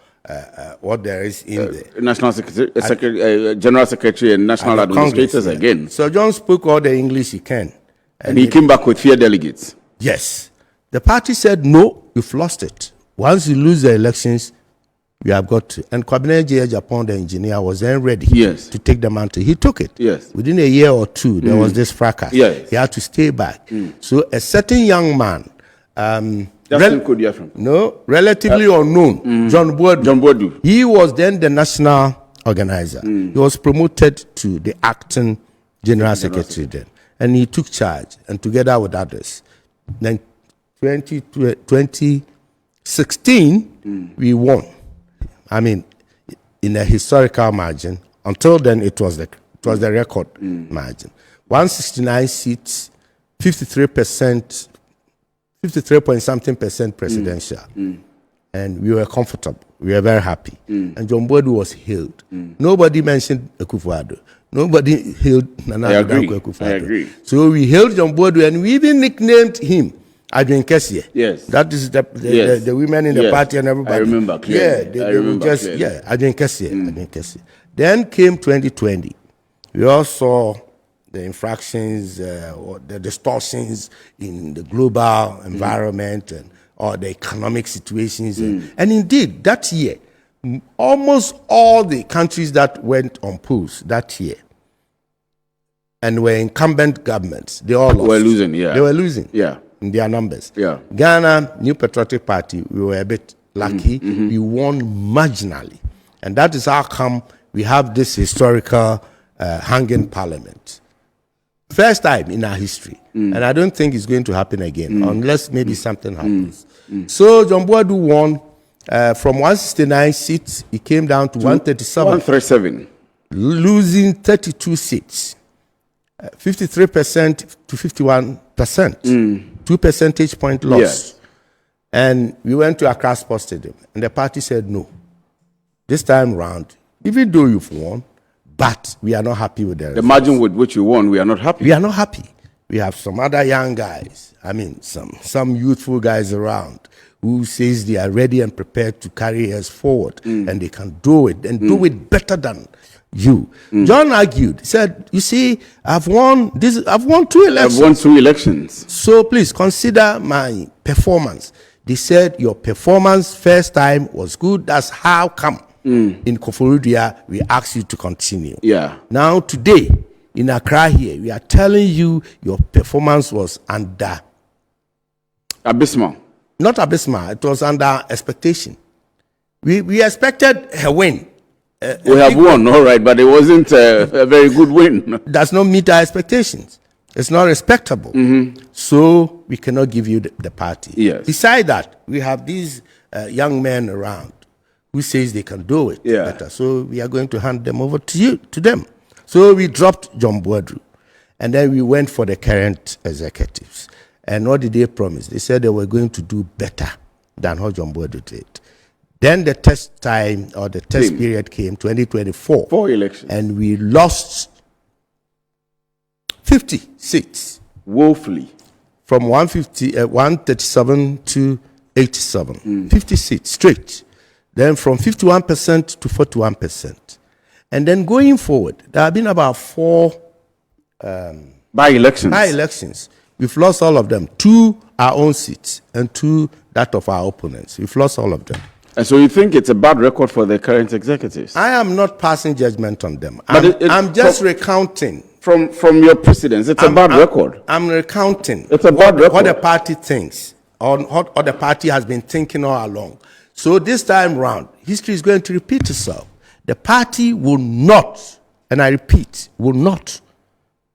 what there is in the National Secretary, General Secretary and National Administrators again. Sir John spoke all the English he can. And he came back with 4 delegates. Yes. The party said, no, you've lost it. Once you lose the elections, you have got to. And Kwabena Japan, the engineer, was then ready to take the mantle. He took it. Yes. Within a year or 2, there was this fracas. Yes. He had to stay back. So a certain young man, relatively unknown, John Boadu. He was then the national organizer. He was promoted to the acting General Secretary then. And he took charge, and together with others. Then 2016, we won. I mean, in a historical margin. Until then, it was the record margin. 169 seats, 53%, 53-point-something% presidential. And we were comfortable. We were very happy. And John Boadu was hailed. Nobody mentioned Akufo-Addo. Nobody hailed Nana Akufo-Addo. I agree. So we hailed John Boadu and we even nicknamed him Adrian Kessie. Yes. That is the women in the party and everybody. I remember clearly. Adrian Kessie. Then came 2020. We all saw the infractions, or the distortions in the global environment or the economic situations. And indeed, that year, almost all the countries that went on polls that year and were incumbent governments, they all lost. They were losing in their numbers. Ghana, New Patriotic Party, we were a bit lucky. We won marginally. And that is how come we have this historical hanging parliament. First time in our history. And I don't think it's going to happen again, unless maybe something happens. So John Boadu won. From 169 seats, he came down to 137. Losing 32 seats. 53% to 51%. 2 percentage point loss. Yes. And we went to Accra Sports Stadium. And the party said, no. This time round, even though you've won, but we are not happy with the results. The margin with which you won, we are not happy. We are not happy. We have some other young guys. I mean, some youthful guys around who says they are ready and prepared to carry us forward, and they can do it, and do it better than you. John argued, said, you see, I've won 2 elections. I've won 2 elections. So please consider my performance. They said, your performance first time was good. That's how come in Koforidua we asked you to continue. Yeah. Now today, in Accra here, we are telling you your performance was under abysmal. Not abysmal. It was under expectation. We expected a win. We have won, all right, but it wasn't a very good win. Does not meet our expectations. It's not respectable. So we cannot give you the party. Yes. Besides that, we have these young men around who says they can do it better. So we are going to hand them over to them. So we dropped John Boadu, and then we went for the current executives. And what did they promise? They said they were going to do better than what John Boadu did. Then the test time or the test period came, 2024. 4 elections. And we lost 50 seats. Woefully. From 137 to 87. 50 seats straight. Then from 51% to 41%. And then going forward, there have been about 4 by-elections. We've lost all of them. 2 our own seats and 2 that of our opponents. We've lost all of them. And so you think it's a bad record for the current executives? I am not passing judgment on them. I'm just recounting. From your precedents, it's a bad record. I'm recounting. It's a bad record. What the party thinks, or what the party has been thinking all along. So this time round, history is going to repeat itself. The party will not, and I repeat, will not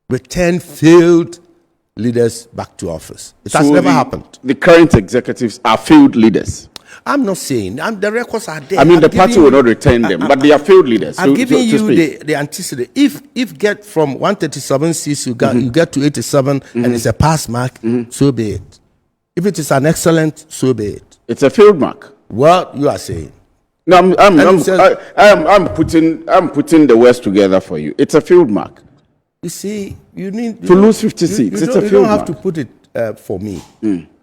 return failed leaders back to office. It has never happened. The current executives are failed leaders. I'm not saying, the records are there. I mean, the party will not retain them, but they are failed leaders. I'm giving you the antecedent. If get from 137 seats, you get to 87, and it's a pass mark, so be it. If it is an excellent, so be it. It's a failed mark. Well, you are saying. No, I'm putting the words together for you. It's a failed mark. You see, you need to lose 50 seats. It's a failed mark. You don't have to put it for me.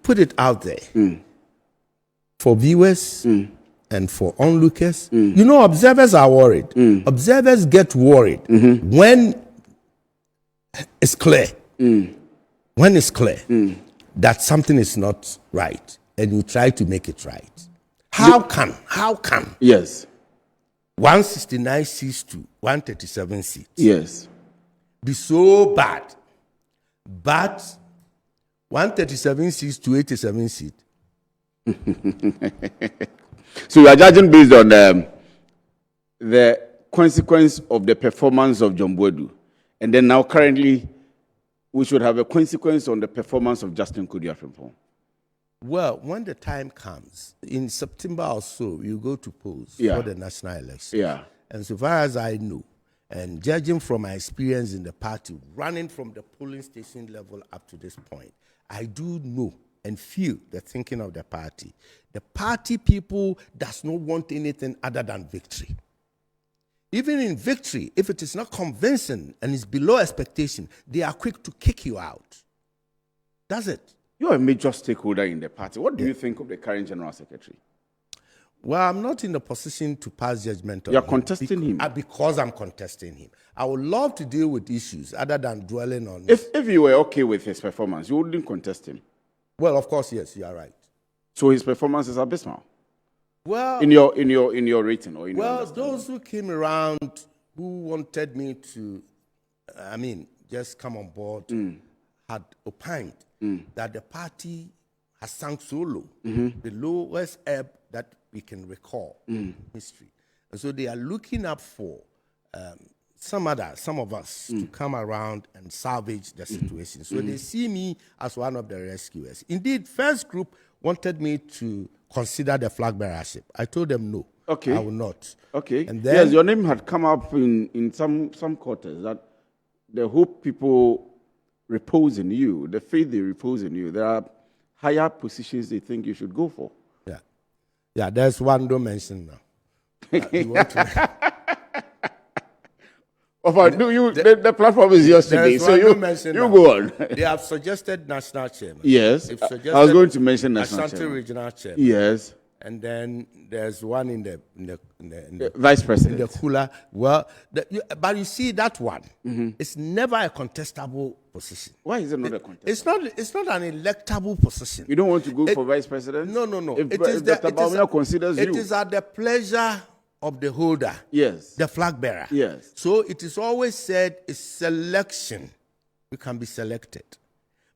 Put it out there. For viewers and for onlookers. You know, observers are worried. Observers get worried when it's clear. When it's clear that something is not right and you try to make it right. How can? Yes. 169 seats to 137 seats. Yes. Be so bad. But 137 seats to 87 seats. So you are judging based on the consequence of the performance of John Boadu, and then now currently we should have a consequence on the performance of Justin Kudiafemfo. Well, when the time comes in September or so, you go to polls for the national election. Yeah. And so far as I know, and judging from my experience in the party, running from the polling station level up to this point, I do know and feel the thinking of the party. The party people does not want anything other than victory. Even in victory, if it is not convincing and is below expectation, they are quick to kick you out. That's it. You're a major stakeholder in the party. What do you think of the current General Secretary? Well, I'm not in a position to pass judgment on him. You're contesting him? Because I'm contesting him. I would love to deal with issues other than dwelling on... If you were okay with his performance, you wouldn't contest him? Well, of course, yes, you are right. So his performance is abysmal? Well... In your rating or in your Well, those who came around who wanted me to, just come on board, had opined that the party has sunk so low, the lowest ebb that we can recall in history. And so they are looking up for some of us to come around and salvage the situation. So they see me as one of the rescuers. Indeed, first group wanted me to consider the flag bearership. I told them no. Okay. I will not. Okay. And then, yes, your name had come up in some quarters that the hope people repose in you, the faith they repose in you, there are higher positions they think you should go for. Yeah. Yeah, there's one don't mention now. The platform is yours today, so you go on. They have suggested national chairman. Yes. I was going to mention national Ashanti chairman. regional chairman. Yes. And then there's one in the vice president. In the cooler. Well, but you see that one, it's never a contestable position. Why is it not a contestable? It's not an electable position. You don't want to go for vice president? No. If Dr. Baumia considers you. It is at the pleasure of the holder, Yes. the flag bearer. Yes. So it is always said a selection. You can be selected.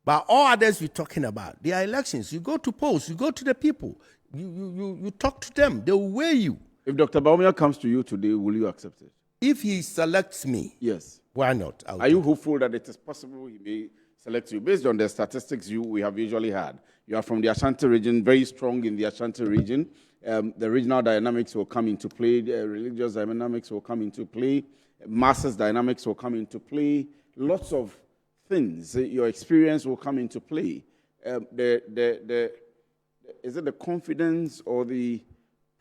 But all others we're talking about, they are elections. You go to polls, you go to the people, you talk to them, they will weigh you. If Dr. Baumia comes to you today, will you accept it? If he selects me, yes. Why not? Are you hopeful that it is possible he may select you? Based on the statistics we have usually had, you are from the Ashanti region, very strong in the Ashanti region. The regional dynamics will come into play, the religious dynamics will come into play, masses dynamics will come into play, lots of things, your experience will come into play. Is it the confidence or the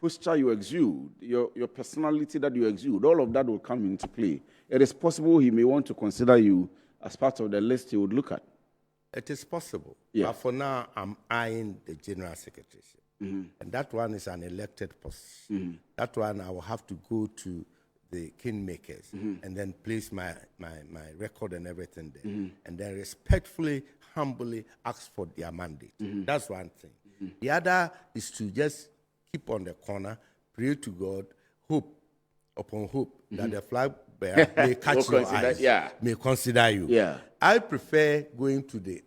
posture you exude, your personality that you exude, all of that will come into play. It is possible he may want to consider you as part of the list he would look at. It is possible. Yeah. But for now, I'm eyeing the general secretaryship. Mm-hmm. And that one is an elected position. Mm-hmm. That one I will have to go to the kingmakers and then place my record and everything there. And then respectfully, humbly ask for their mandate. That's one thing. The other is to just keep on the corner, pray to God, hope upon hope that the flag bearer may catch your eyes, may consider you. Yeah. I prefer going to the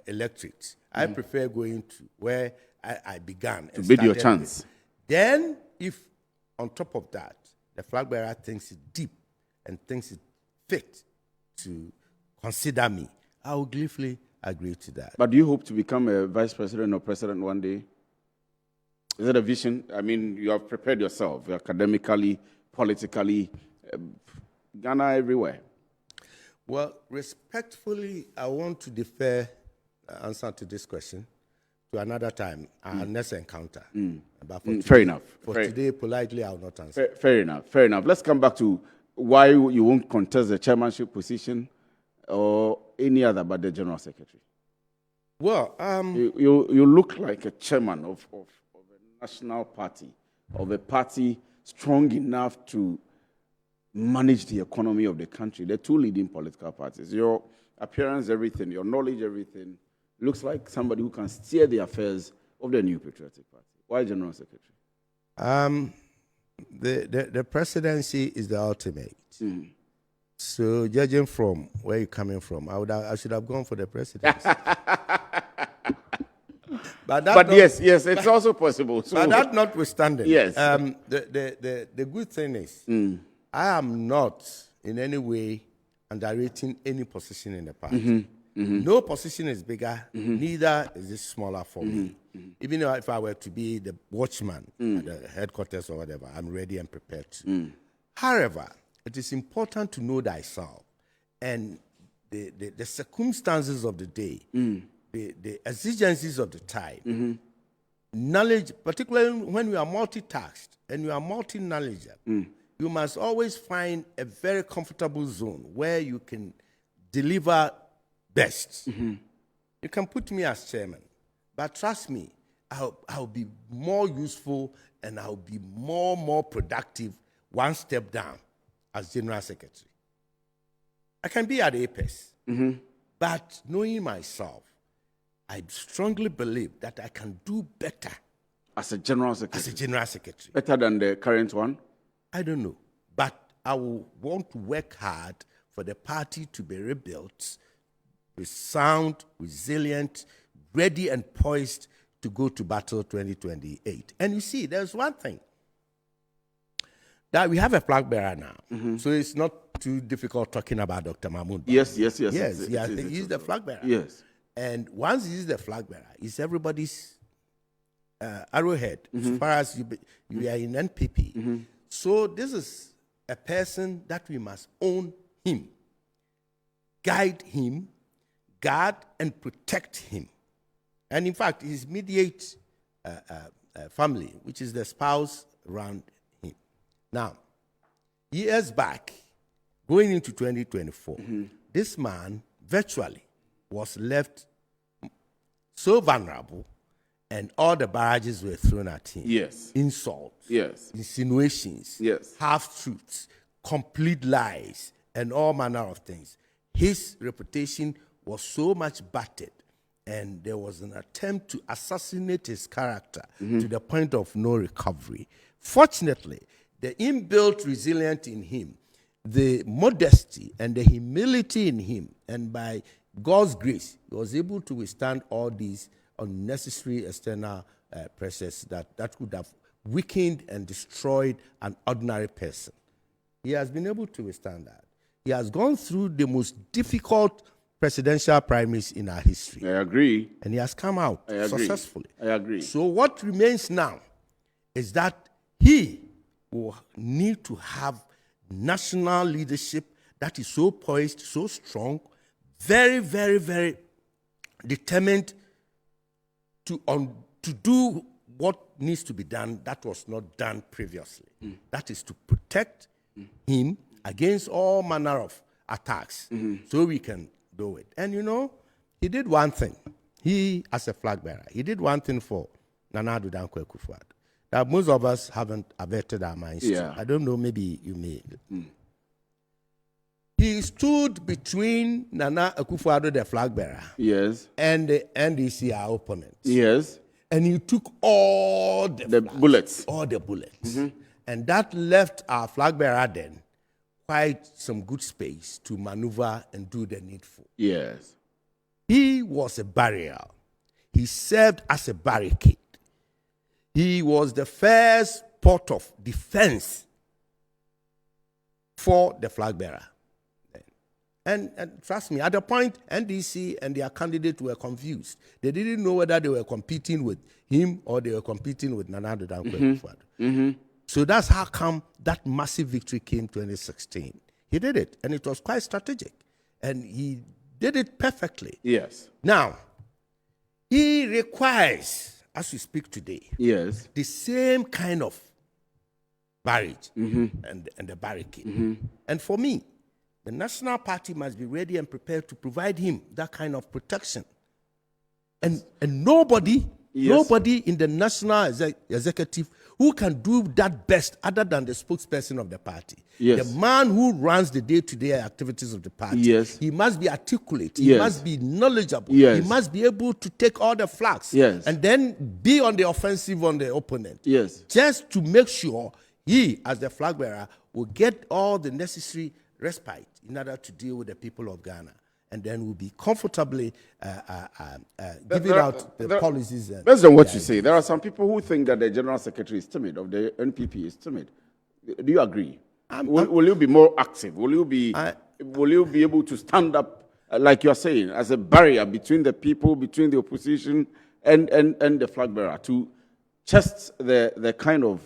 electorate. I prefer going to where I began. To bid your chance. Then, if on top of that, the flag bearer thinks it's deep and thinks it's fit to consider me, I will gleefully agree to that. But do you hope to become a vice president or president one day? Is it a vision? I mean, you have prepared yourself academically, politically, Ghana everywhere. Well, respectfully, I want to defer answer to this question to another time, our next encounter. But for today, fair enough. For today, politely, I will not answer. Fair enough. Fair enough. Let's come back to why you won't contest the chairmanship position or any other but the general secretary. Well, you look like a chairman of a national party, of a party strong enough to manage the economy of the country. The two leading political parties. Your appearance, everything, your knowledge, everything, looks like somebody who can steer the affairs of the New Patriotic Party. Why General Secretary? The presidency is the ultimate. So, judging from where you're coming from, I should have gone for the presidency. But yes, it's also possible. So, but that notwithstanding, yes. The good thing is, I am not in any way underrating any position in the party. No position is bigger, neither is it smaller for me. Even if I were to be the watchman at the headquarters or whatever, I'm ready and prepared to. However, it is important to know thyself and the circumstances of the day, the exigencies of the time, knowledge, particularly when you are multitasked and you are multi-knowledgeable, you must always find a very comfortable zone where you can deliver best. You can put me as chairman, but trust me, I'll be more useful and I'll be more productive one step down as general secretary. I can be at Apex, but knowing myself, I strongly believe that I can do better as a general secretary. Better than the current one? I don't know, but I will want to work hard for the party to be rebuilt with sound, resilient, ready and poised to go to battle 2028. And you see, there's one thing, that we have a flag bearer now, so it's not too difficult talking about Dr. Mahmoud. Yes. He's the flag bearer. Yes. And once he's the flag bearer, he's everybody's arrowhead as far as you are in NPP. So this is a person that we must own him, guide him, guard and protect him. And in fact, his immediate family, which is the spouse around him. Now, years back, going into 2024, this man virtually was left so vulnerable and all the barrages were thrown at him. Yes. Insults. Yes. Insinuations. Yes. Half-truths. Complete lies. And all manner of things. His reputation was so much battered, and there was an attempt to assassinate his character to the point of no recovery. Fortunately, the inbuilt resilience in him, the modesty and the humility in him, and by God's grace, he was able to withstand all these unnecessary external pressures that would have weakened and destroyed an ordinary person. He has been able to withstand that. He has gone through the most difficult presidential primaries in our history. I agree. And he has come out successfully. I agree. So what remains now is that he will need to have national leadership that is so poised, so strong, very, very, very determined to do what needs to be done that was not done previously. That is to protect him against all manner of attacks, so we can do it. And he did one thing. He, as a flag bearer, he did one thing for Nana Addo Dankwa Akufo-Addo that most of us haven't averted our minds to. I don't know, maybe you may. He stood between Nana Akufo-Addo, the flag bearer, yes, and the NDC, our opponent. Yes. And he took all the bullets. All the bullets. And that left our flag bearer then quite some good space to maneuver and do the needful. Yes. He was a barrier. He served as a barricade. He was the first port of defense for the flag bearer. And trust me, at the point, NDC and their candidate were confused. They didn't know whether they were competing with him or they were competing with Nana Addo Dankwa Akufo-Addo. So that's how come that massive victory came 2016. He did it, and it was quite strategic. And he did it perfectly. Yes. Now, he requires, as we speak today, yes, the same kind of barrage and the barricade. And for me, the National Party must be ready and prepared to provide him that kind of protection. And nobody in the National Executive who can do that best other than the spokesperson of the party. Yes. The man who runs the day-to-day activities of the party. Yes. He must be articulate. He must be knowledgeable. Yes. He must be able to take all the flags. Yes. And then be on the offensive on the opponent. Yes. Just to make sure he, as the flag bearer, will get all the necessary respite in order to deal with the people of Ghana. And then we'll be comfortably giving out the policies. Based on what you say, there are some people who think that the General Secretary is timid, or the NPP is timid. Do you agree? Will you be more active? Will you be able to stand up, like you're saying, as a barrier between the people, between the opposition and the flag bearer to test the kind of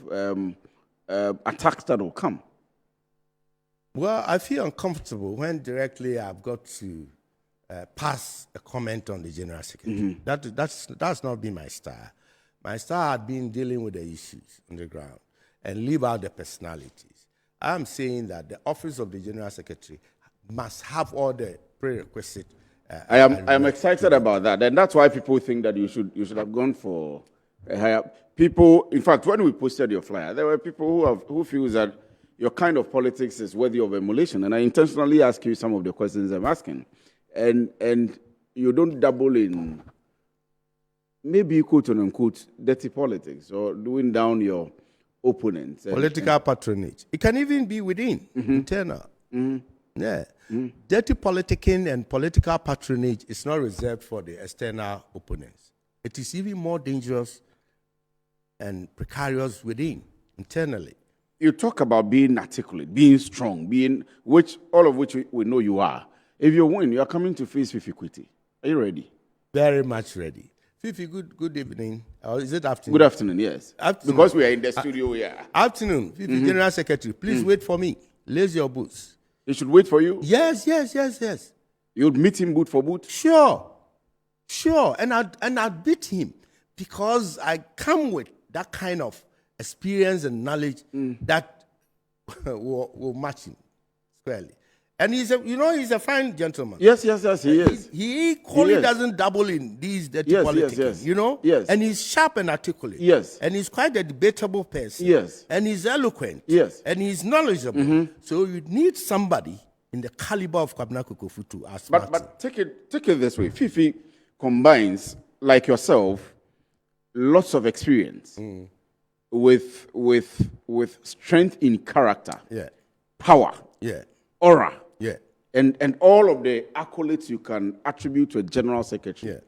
attacks that will come? Well, I feel uncomfortable when directly I've got to pass a comment on the General Secretary. That's not been my style. My style had been dealing with the issues on the ground and leave out the personalities. I'm saying that the office of the General Secretary must have all the prerequisite. I am excited about that, and that's why people think that you should have gone for a higher. People, in fact, when we posted your flyer, there were people who feel that your kind of politics is worthy of emulation, and I intentionally ask you some of the questions I'm asking, and you don't dabble in maybe quote unquote dirty politics or doing down your opponents. Political patronage. It can even be within internal. Yeah. Dirty politicking and political patronage is not reserved for the external opponents. It is even more dangerous and precarious within, internally. You talk about being articulate, being strong, all of which we know you are. If you win, you are coming to face Fifi Kuti. Are you ready? Very much ready. Fifi, good evening. Or is it afternoon? Good afternoon, yes. Afternoon. Because we are in the studio here. Afternoon. Fifi, General Secretary, please wait for me. Lace your boots. He should wait for you? Yes. You'd meet him boot for boot? Sure. And I'd beat him because I come with that kind of experience and knowledge that will match him squarely. And he's a fine gentleman. Yes, he is. He equally doesn't dabble in these dirty politics, Yes. And he's sharp and articulate. Yes. And he's quite a debatable person. Yes. And he's eloquent. Yes. And he's knowledgeable. So you need somebody in the caliber of Kwabena Kokofu to ask. But take it this way. Fifi combines, like yourself, lots of experience with strength in character, Yeah. power, Yeah. aura, Yeah. and all of the accolades you can attribute to a general secretary. Yeah.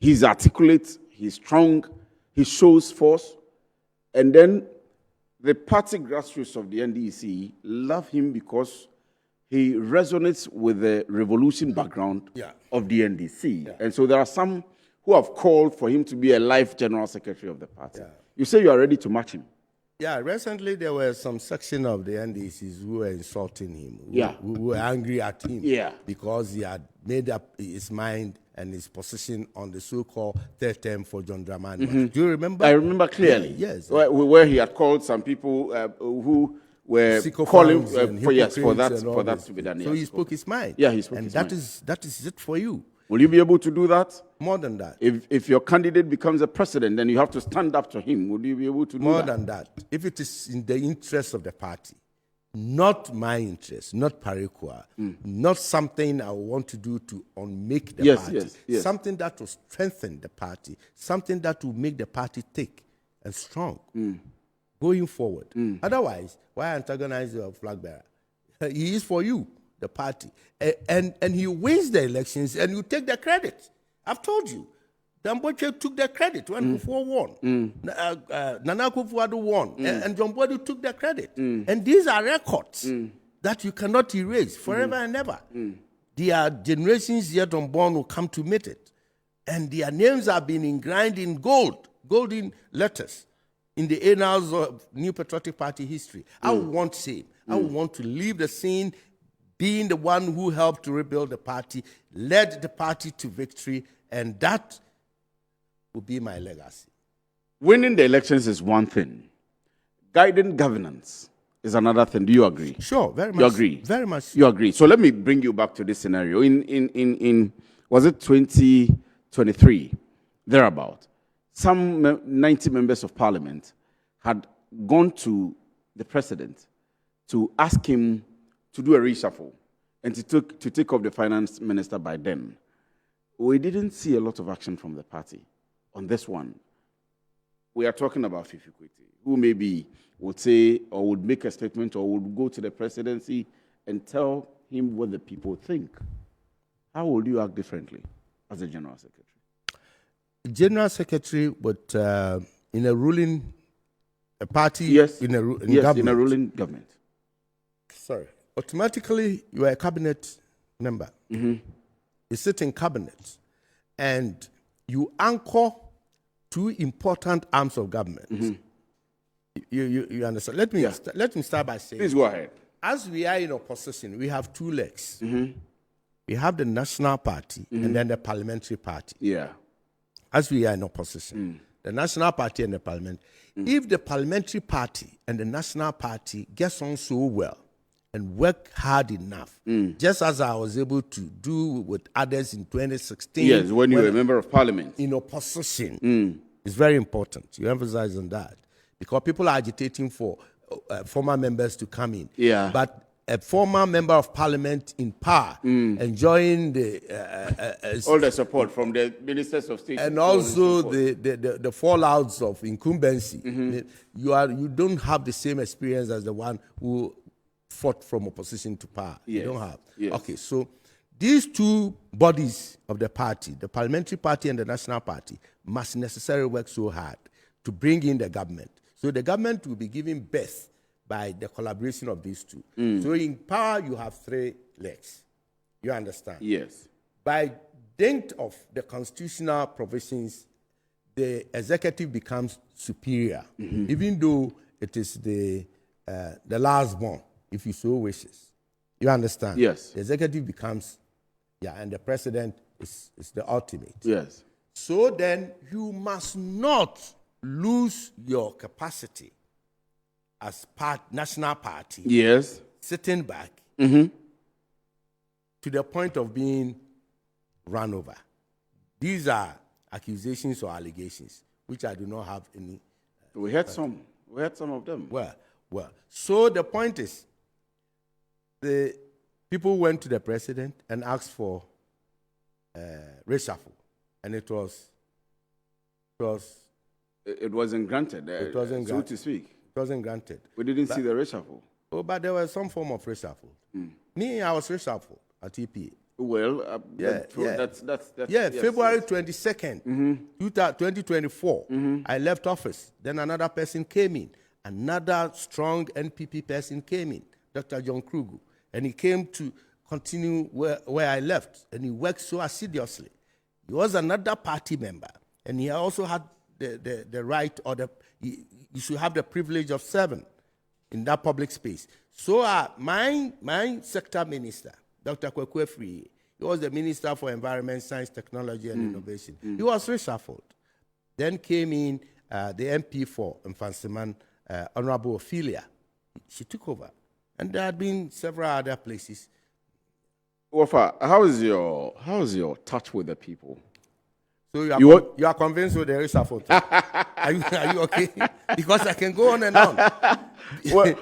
He's articulate, he's strong, he shows force, and then the party grassroots of the NDC love him because he resonates with the revolution background of the NDC. Yeah. And so there are some who have called for him to be a life general secretary of the party. Yeah. You say you are ready to match him. Yeah, recently there were some section of the NDCs who were insulting him, who were angry at him because he had made up his mind and his position on the so-called third term for John Dramani. Mm-hmm. Do you remember? I remember clearly. Yeah, yes. Where he had called some people who were calling for that to be done. So he spoke his mind. Yeah, he spoke his mind. And that is it for you. Will you be able to do that? More than that. If your candidate becomes a president, then you have to stand up to him. Would you be able to do that? More than that. If it is in the interest of the party, not my interest, not Parikwa, not something I want to do to unmake the party, something that will strengthen the party, something that will make the party thick and strong going forward. Otherwise, why antagonize your flag bearer? He is for you, the party. And he wins the elections and you take the credit. I've told you. Damboche took the credit when Kufuor won. Nana Akufo-Addo won. And John Bodi took the credit. And these are records that you cannot erase forever and ever. There are generations yet unborn who come to meet it. And their names have been engraved in golden letters in the annals of New Patriotic Party history. I would want same. I would want to leave the scene being the one who helped to rebuild the party, led the party to victory, and that will be my legacy. Winning the elections is one thing. Guiding governance is another thing. Do you agree? Sure, very much. You agree? Very much. You agree. So let me bring you back to this scenario. In was it 2023, thereabout, some 90 members of parliament had gone to the president to ask him to do a reshuffle and to take off the finance minister by then. We didn't see a lot of action from the party on this one. We are talking about Fifi Kwete, who maybe would say or would make a statement or would go to the presidency and tell him what the people think. How would you act differently as a general secretary? General secretary, but in a ruling party, in a ruling government. Sorry. Automatically, you are a cabinet member. You sit in cabinet, and you anchor two important arms of government. You understand? Let me start by saying. Please go ahead. As we are in opposition, we have two legs. We have the national party and then the parliamentary party. Yeah. As we are in opposition, the national party and the parliament. If the parliamentary party and the national party gets on so well and work hard enough, just as I was able to do with others in 2016. Yes, when you were a member of parliament. In opposition. It's very important. You emphasize on that. Because people are agitating for former members to come in. Yeah. But a former member of parliament in power enjoying all the support from the ministers of state and also the fallouts of incumbency. You don't have the same experience as the one who fought from opposition to power. Yes. You don't have. Yes. Okay, so these two bodies of the party, the parliamentary party and the national party, must necessarily work so hard to bring in the government. So the government will be given birth by the collaboration of these two. So in power, you have three legs. You understand? Yes. By dint of the constitutional provisions, the executive becomes superior, even though it is the last born, if you so wishes. You understand? Yes. The executive becomes, and the president is the ultimate. Yes. So then you must not lose your capacity as national party. Yes. Sitting back to the point of being run over. These are accusations or allegations, which I do not have any. We had some. We had some of them. Well. So the point is, the people went to the president and asked for reshuffle, and it was It wasn't granted. It wasn't so granted. to speak. It wasn't granted. We didn't see the reshuffle. Oh, but there was some form of reshuffle. Me, I was reshuffled at EPA. Well, that's yes, February yes. 22nd, 2024, I left office. Then another person came in. Another strong NPP person came in, Dr. John Kruger. And he came to continue where I left. And he worked so assiduously. He was another party member. And he also had the right, or you should have the privilege of serving in that public space. So my sector minister, Dr. Kokofu, he was the Minister for Environment, Science, Technology, and Innovation. He was reshuffled. Then came in the MP for Mfansiman, Honorable Ophelia. She took over. And there had been several other places. Wafa, how is your touch with the people? So you are convinced with the reshuffle? Are you okay? Because I can go on and on. Well,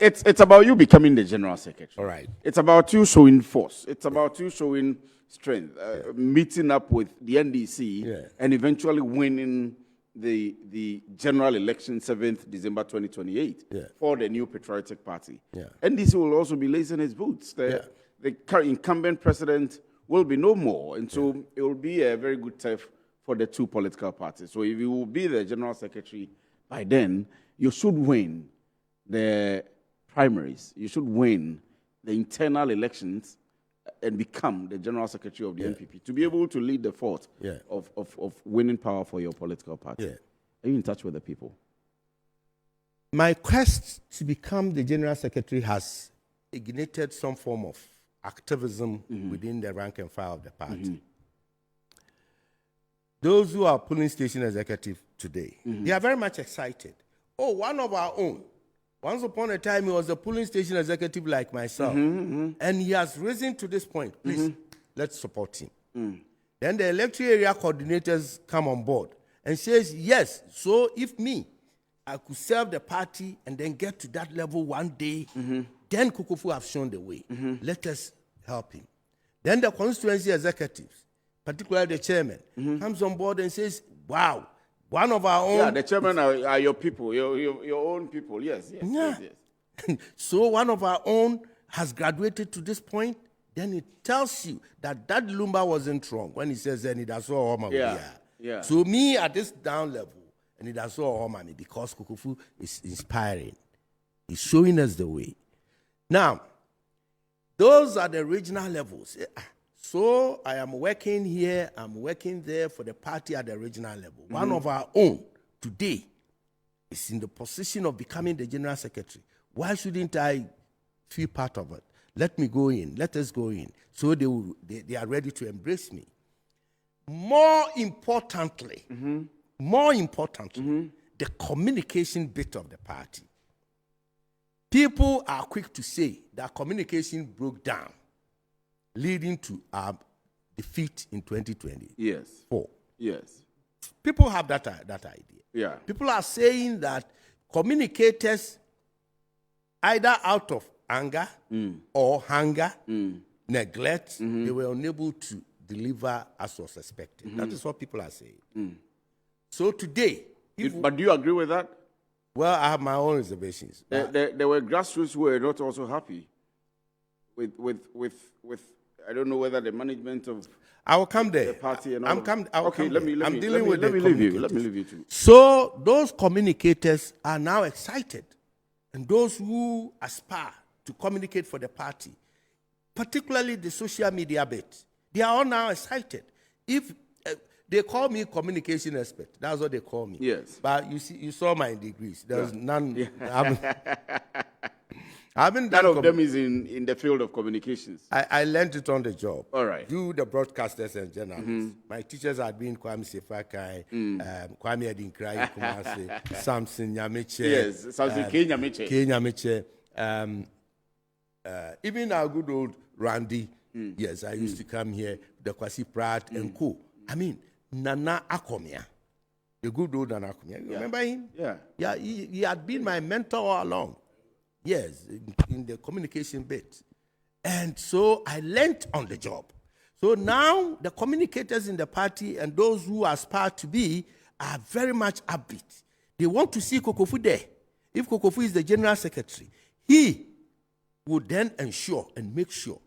it's about you becoming the general secretary. All right. It's about you showing force. It's about you showing strength, meeting up with the NDC and eventually winning the general election 7th December 2028 for the new patriotic party. NDC will also be lacing its boots. The current incumbent president will be no more, and so it will be a very good turf for the two political parties. So if you will be the general secretary by then, you should win the primaries. You should win the internal elections and become the general secretary of the NPP to be able to lead the fort of winning power for your political party. Are you in touch with the people? My quest to become the general secretary has ignited some form of activism within the rank and file of the party. Those who are polling station executive today, they are very much excited. Oh, one of our own. Once upon a time, he was a polling station executive like myself. And he has risen to this point. Please, let's support him. Then the electoral area coordinators come on board and says, yes, so if I could serve the party and then get to that level one day, then Kokofu have shown the way. Let us help him. Then the constituency executives, particularly the chairman, comes on board and says, wow, one of our own. Yeah, the chairman are your people, your own people. Yes. So one of our own has graduated to this point. Then it tells you that Lumba wasn't wrong when he says, then it does all So me at this down level, and it does all me because Kokofu is inspiring. He's showing us the way. Now, those are the regional levels. So I am working here, I'm working there for the party at the regional level. One of our own today is in the position of becoming the general secretary. Why shouldn't I feel part of it? Let me go in, let us go in. So they are ready to embrace me. More importantly, the communication bit of the party. People are quick to say that communication broke down, leading to our defeat in 2020. Yes. People have that idea. Yeah. People are saying that communicators, either out of anger or hunger, neglect, they were unable to deliver as was expected. That is what people are saying. So today... But do you agree with that? Well, I have my own reservations. There were grassroots who were not also happy with I don't know whether the management of I will come there. The party and all. Let me leave you too. So those communicators are now excited, and those who aspire to communicate for the party, particularly the social media bit, they are all now excited. If they call me communication expert, that's what they call me. Yes. But you saw my degrees. There's none. Yeah. I haven't None of them is in the field of communications. I learned it on the job. All right. You, the broadcasters and journalists. My teachers had been Kwame Sefakai, Kwame Adinkrai, Kumase, Samson Nyameche. Yes, Samson K. Nyameche. Even our good old Randy. Yes, I used to come here, the Kwasi Pratt and co. I mean, Nana Akomia. The good old Nana Akomia. You remember him? Yeah, he had been my mentor all along. Yes, in the communication bit. And so I learned on the job. So now the communicators in the party and those who aspire to be are very much upbeat. They want to see Kokofu there. If Kokofu is the general secretary, he would then ensure and make sure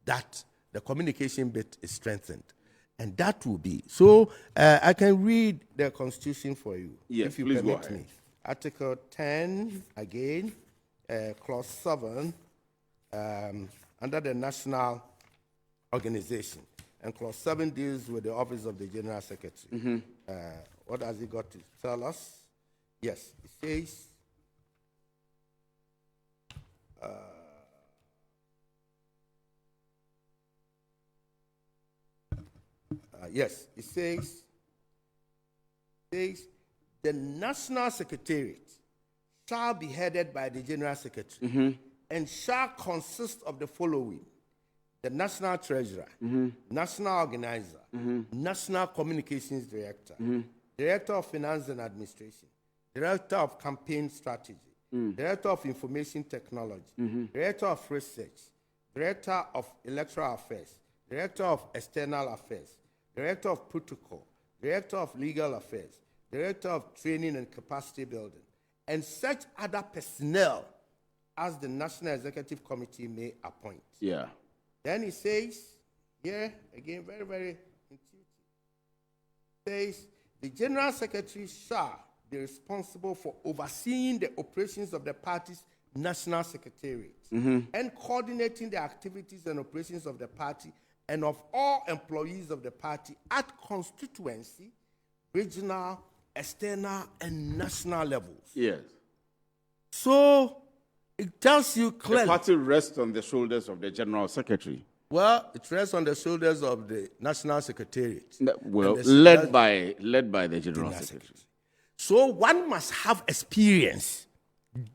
that the communication bit is strengthened. And that will be. So I can read the Constitution for you, yes, if you please permit go me. ahead. Article 10, again, Clause 7, under the national organization. And Clause 7 deals with the office of the General Secretary. What has he got to tell us? Yes, it says, yes, it says, the National Secretariat shall be headed by the General Secretary and shall consist of the following: the National Treasurer, National Organizer, National Communications Director, Director of Finance and Administration, Director of Campaign Strategy, Director of Information Technology, Director of Research, Director of Electoral Affairs, Director of External Affairs, Director of Protocol, Director of Legal Affairs, Director of Training and Capacity Building, and such other personnel as the National Executive Committee may appoint. Yeah. Then he says, here, again, very, very intuitive. Says, the General Secretary shall be responsible for overseeing the operations of the party's National Secretariat and coordinating the activities and operations of the party and of all employees of the party at constituency, regional, external, and national levels. Yes. So it tells you clearly. The party rests on the shoulders of the General Secretary. Well, it rests on the shoulders of the National Secretariat. Well, led by the General Secretary. So one must have experience,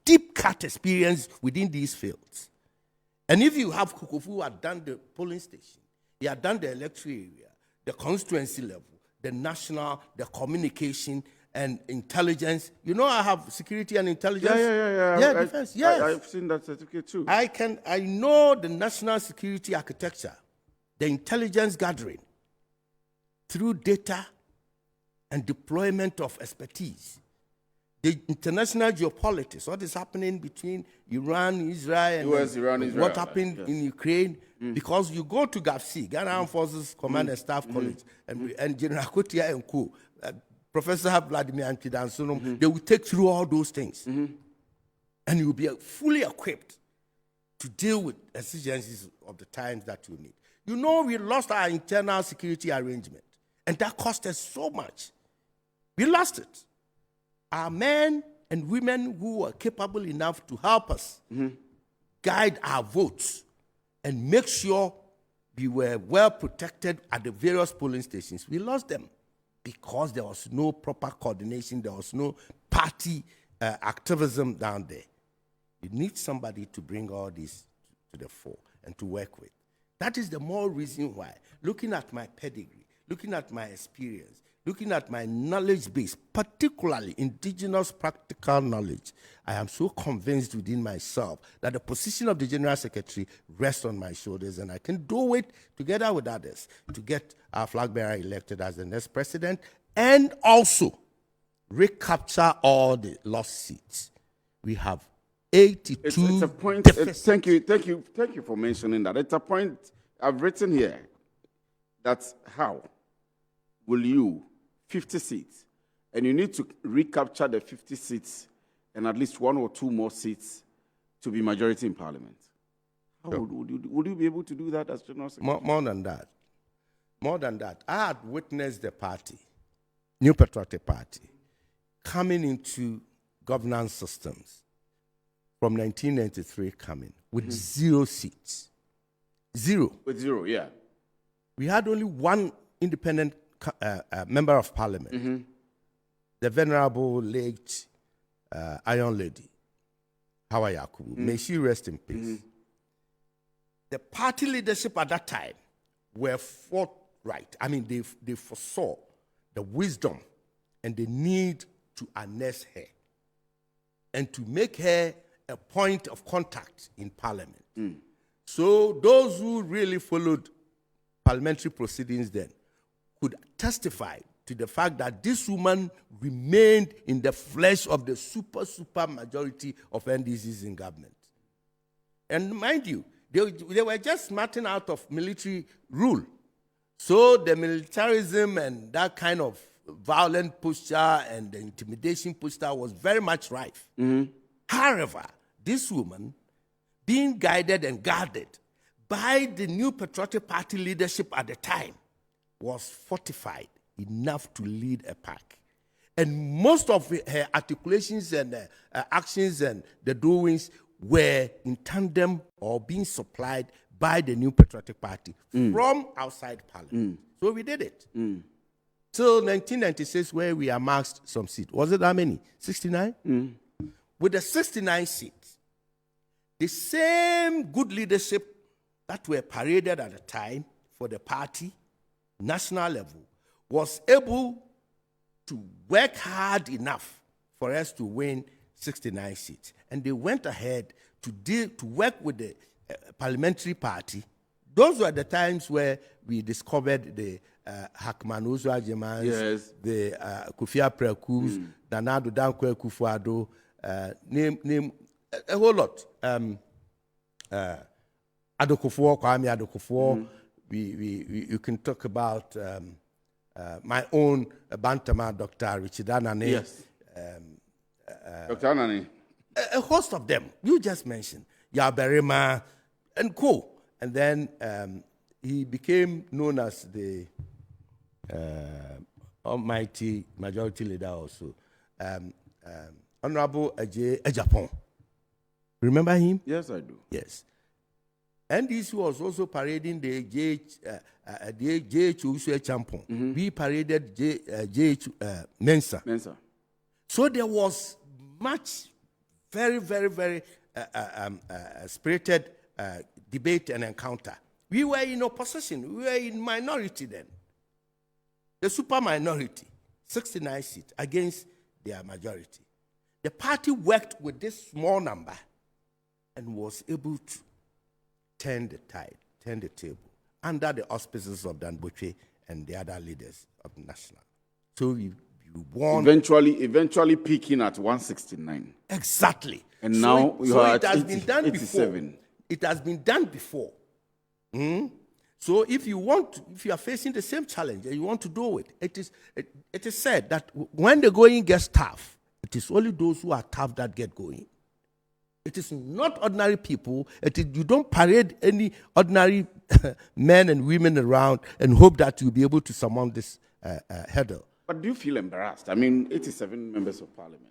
deep cut experience within these fields. And if you have Kokofu who had done the polling station, he had done the electoral area, the constituency level, the national, the communication, and intelligence. You know, I have security and intelligence. Yeah, defense. Yes, I've seen that certificate too. I know the national security architecture, the intelligence gathering through data and deployment of expertise, the international geopolitics, what is happening between Iran, Israel, and US, Iran, Israel, what happened in Ukraine. Because you go to GAFC, Ghana Armed Forces Command and Staff College, and General Kotia and Co., Professor Vladimir Antidansunum, they will take through all those things. And you'll be fully equipped to deal with exigencies of the times that you need. You know, we lost our internal security arrangement, and that cost us so much. We lost it. Our men and women who were capable enough to help us guide our votes and make sure we were well protected at the various polling stations, we lost them because there was no proper coordination, there was no party activism down there. You need somebody to bring all this to the fore and to work with. That is the more reason why, looking at my pedigree, looking at my experience, looking at my knowledge base, particularly indigenous practical knowledge, I am so convinced within myself that the position of the General Secretary rests on my shoulders, and I can do it together with others to get our flag bearer elected as the next president and also recapture all the lost seats. We have 82. It's a point. Thank you for mentioning that. It's a point I've written here. That's how will you 50 seats, and you need to recapture the 50 seats and at least one or two more seats to be majority in parliament. How would you be able to do that as General Secretary? More than that. More than that. I had witnessed the party, New Patriotic Party, coming into governance systems from 1993 coming with 0 seats. 0. With 0, yeah. We had only one independent member of parliament, the venerable late Iron Lady, Hawa Yakubu. May she rest in peace. The party leadership at that time were forthright. I mean, they foresaw the wisdom and the need to annex her and to make her a point of contact in parliament. So those who really followed parliamentary proceedings then could testify to the fact that this woman remained in the flesh of the super majority of NDCs in government. And mind you, they were just smarting out of military rule. So the militarism and that kind of violent posture and the intimidation posture was very much rife. However, this woman, being guided and guarded by the New Patriotic Party leadership at the time, was fortified enough to lead a pack. And most of her articulations and actions and the doings were in tandem or being supplied by the New Patriotic Party from outside Parliament. So we did it. Till 1996, where we amassed some seats. Was it how many? 69? With the 69 seats, the same good leadership that were paraded at the time for the party, national level, was able to work hard enough for us to win 69 seats. And they went ahead to work with the parliamentary party. Those were the times where we discovered the Hakman Osua Jemans, yes, the Kufia Prekus, Danado Dankwe Kufuado, name a whole lot. Adokufuo, Kwame Adokufuo. You can talk about my own Bantama, Dr. Richard Anane. Yes. Dr. Anane. A host of them. You just mentioned Yaberima and co. And then he became known as the almighty majority leader also. Honorable Ajay Ejapon. Remember him? Yes, I do. Yes. NDC was also parading the JH Usue Champon. We paraded JH Mensa. So there was much, very, very, very spirited debate and encounter. We were in opposition. We were in minority then. The super minority, 69 seats against their majority. The party worked with this small number and was able to turn the tide, turn the table, under the auspices of Dan Botwe and the other leaders of the national. So you won. Eventually peaking at 169. Exactly. And so now you are at 87. Before. It has been done before. So if you are facing the same challenge and you want to do it, it is said that when the going gets tough, it is only those who are tough that get going. It is not ordinary people. You don't parade any ordinary men and women around and hope that you'll be able to surmount this hurdle. But do you feel embarrassed? I mean, 87 members of parliament.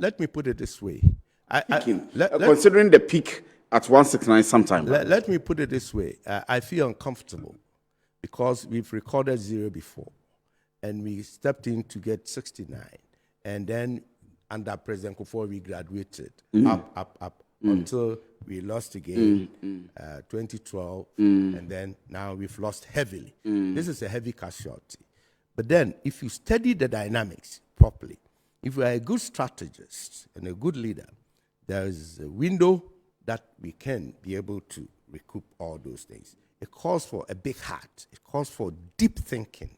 Let me put it this way. Considering the peak at 169 sometime. Let me put it this way. I feel uncomfortable because we've recorded 0 before and we stepped in to get 69. And then under President Kokofu, we graduated up until we lost again, 2012, and then now we've lost heavily. This is a heavy casualty. But then, if you study the dynamics properly, if you are a good strategist and a good leader, there is a window that we can be able to recoup all those things. It calls for a big heart. It calls for deep thinking.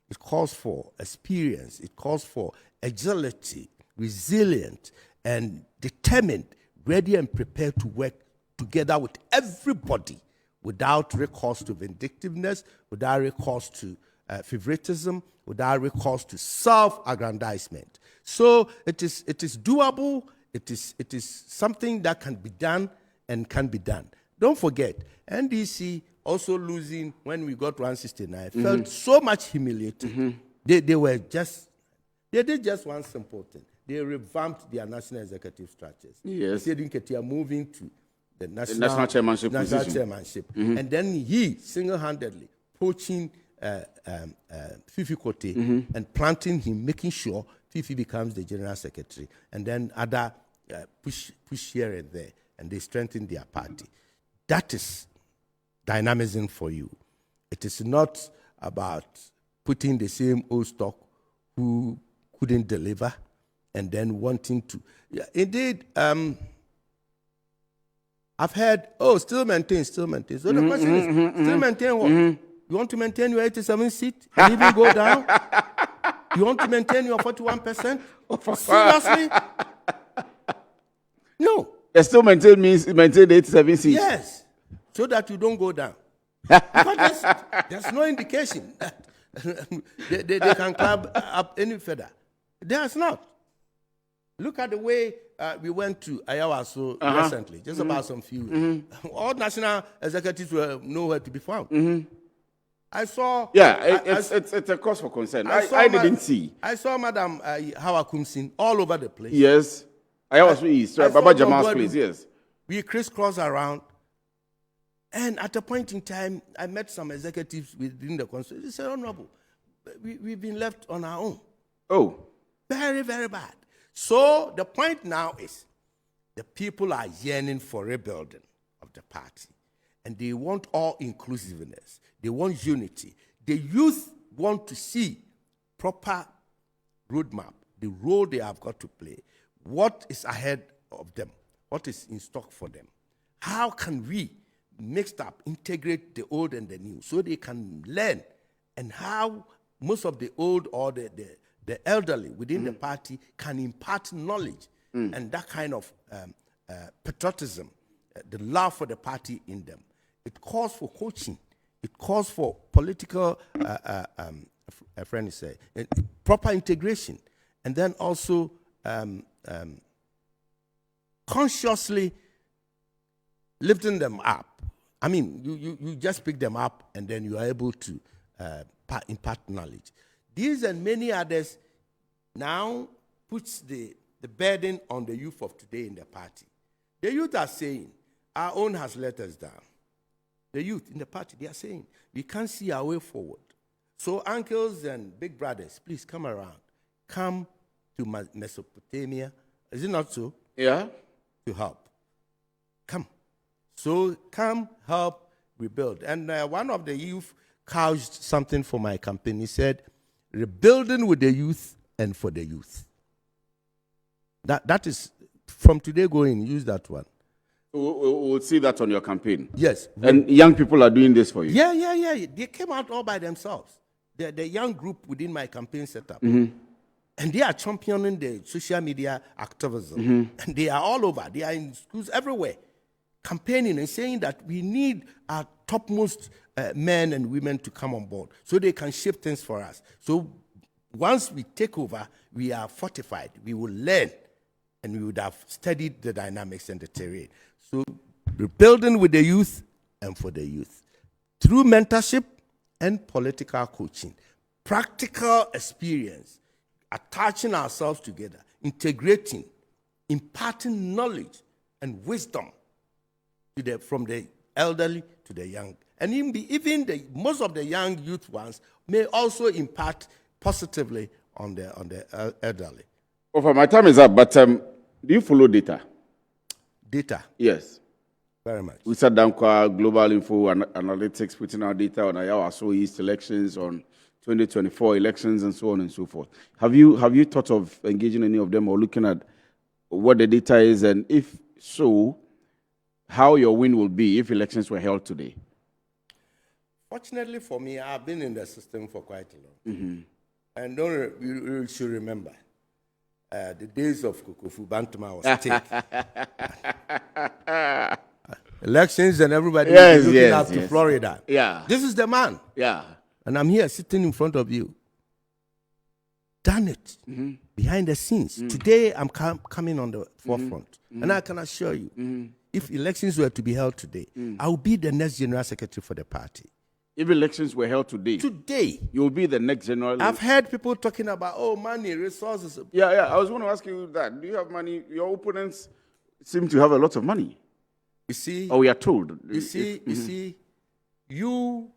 It calls for experience. It calls for agility, resilient, and determined, ready and prepared to work together with everybody without recourse to vindictiveness, without recourse to favoritism, without recourse to self-aggrandizement. So it is doable. It is something that can be done and can be done. Don't forget, NDC also losing when we got 169 felt so much humiliated. They did just one simple thing. They revamped their national executive structures. Yes. They are moving to the national chairmanship position. And then he single-handedly poaching Fifi Kote and planting him, making sure Fifi becomes the general secretary. And then other push here and there, and they strengthen their party. That is dynamism for you. It is not about putting the same old stock who couldn't deliver and then wanting to. Indeed, I've heard, still maintain. So the question is, still maintain what? You want to maintain your 87 seat and even go down? You want to maintain your 41%? Seriously? No. Still maintain the 87 seats. Yes, so that you don't go down. Because there's no indication that they can climb up any further. There's not. Look at the way we went to Ayawaso recently, just about some few. All national executives were nowhere to be found. I saw. Yeah, it's a cause for concern. I didn't see. I saw Madam Hawa Kumsin all over the place. Yes. Ayawaso East, Baba Jamal's place, yes. We crisscross around. And at a point in time, I met some executives within the constituency. They said, Honorable, we've been left on our own. Oh. Very, very bad. So the point now is the people are yearning for rebuilding of the party. And they want all inclusiveness. They want unity. The youth want to see proper roadmap, the role they have got to play, what is ahead of them, what is in stock for them. How can we mixed up, integrate the old and the new so they can learn, and how most of the old or the elderly within the party can impart knowledge and that kind of patriotism, the love for the party in them. It calls for coaching. It calls for political, a friend said, proper integration, and then also consciously lifting them up. I mean, you just pick them up and then you are able to impart knowledge. These and many others now puts the burden on the youth of today in the party. The youth are saying, our own has let us down. The youth in the party, they are saying, we can't see our way forward. So uncles and big brothers, please come around. Come to Mesopotamia. Is it not so? Yeah. To help. Come. So come help rebuild. And one of the youth couched something for my campaign. He said, rebuilding with the youth and for the youth. That is, from today going, use that one. We'll see that on your campaign. Yes. And young people are doing this for you. Yeah. They came out all by themselves. They're the young group within my campaign setup. And they are championing the social media activism. And they are all over. They are in schools everywhere, campaigning and saying that we need our topmost men and women to come on board so they can shape things for us. So once we take over, we are fortified. We will learn, and we would have studied the dynamics and the terrain. So rebuilding with the youth and for the youth. Through mentorship and political coaching, practical experience, attaching ourselves together, integrating, imparting knowledge and wisdom from the elderly to the young. And even most of the young youth ones may also impart positively on the elderly. Okay, my time is up, but do you follow data? Data? Yes. Very much. We sat down with Global Info Analytics, putting our data on Ayawaso East elections, on 2024 elections, and so on and so forth. Have you thought of engaging any of them or looking at what the data is, and if so, how your win will be if elections were held today? Fortunately for me, I've been in the system for quite a long time. And you should remember, the days of Kokofu Bantama was thick. Elections and everybody looking up to Florida. Yeah. This is the man. Yeah. And I'm here sitting in front of you. Done it behind the scenes. Today, I'm coming on the forefront. And I can assure you, if elections were to be held today, I will be the next general secretary for the party. If elections were held today, you will be the next general. I've heard people talking about, money, resources. Yeah. I was going to ask you that. Do you have money? Your opponents seem to have a lot of money. You see? Or we are told. You see, you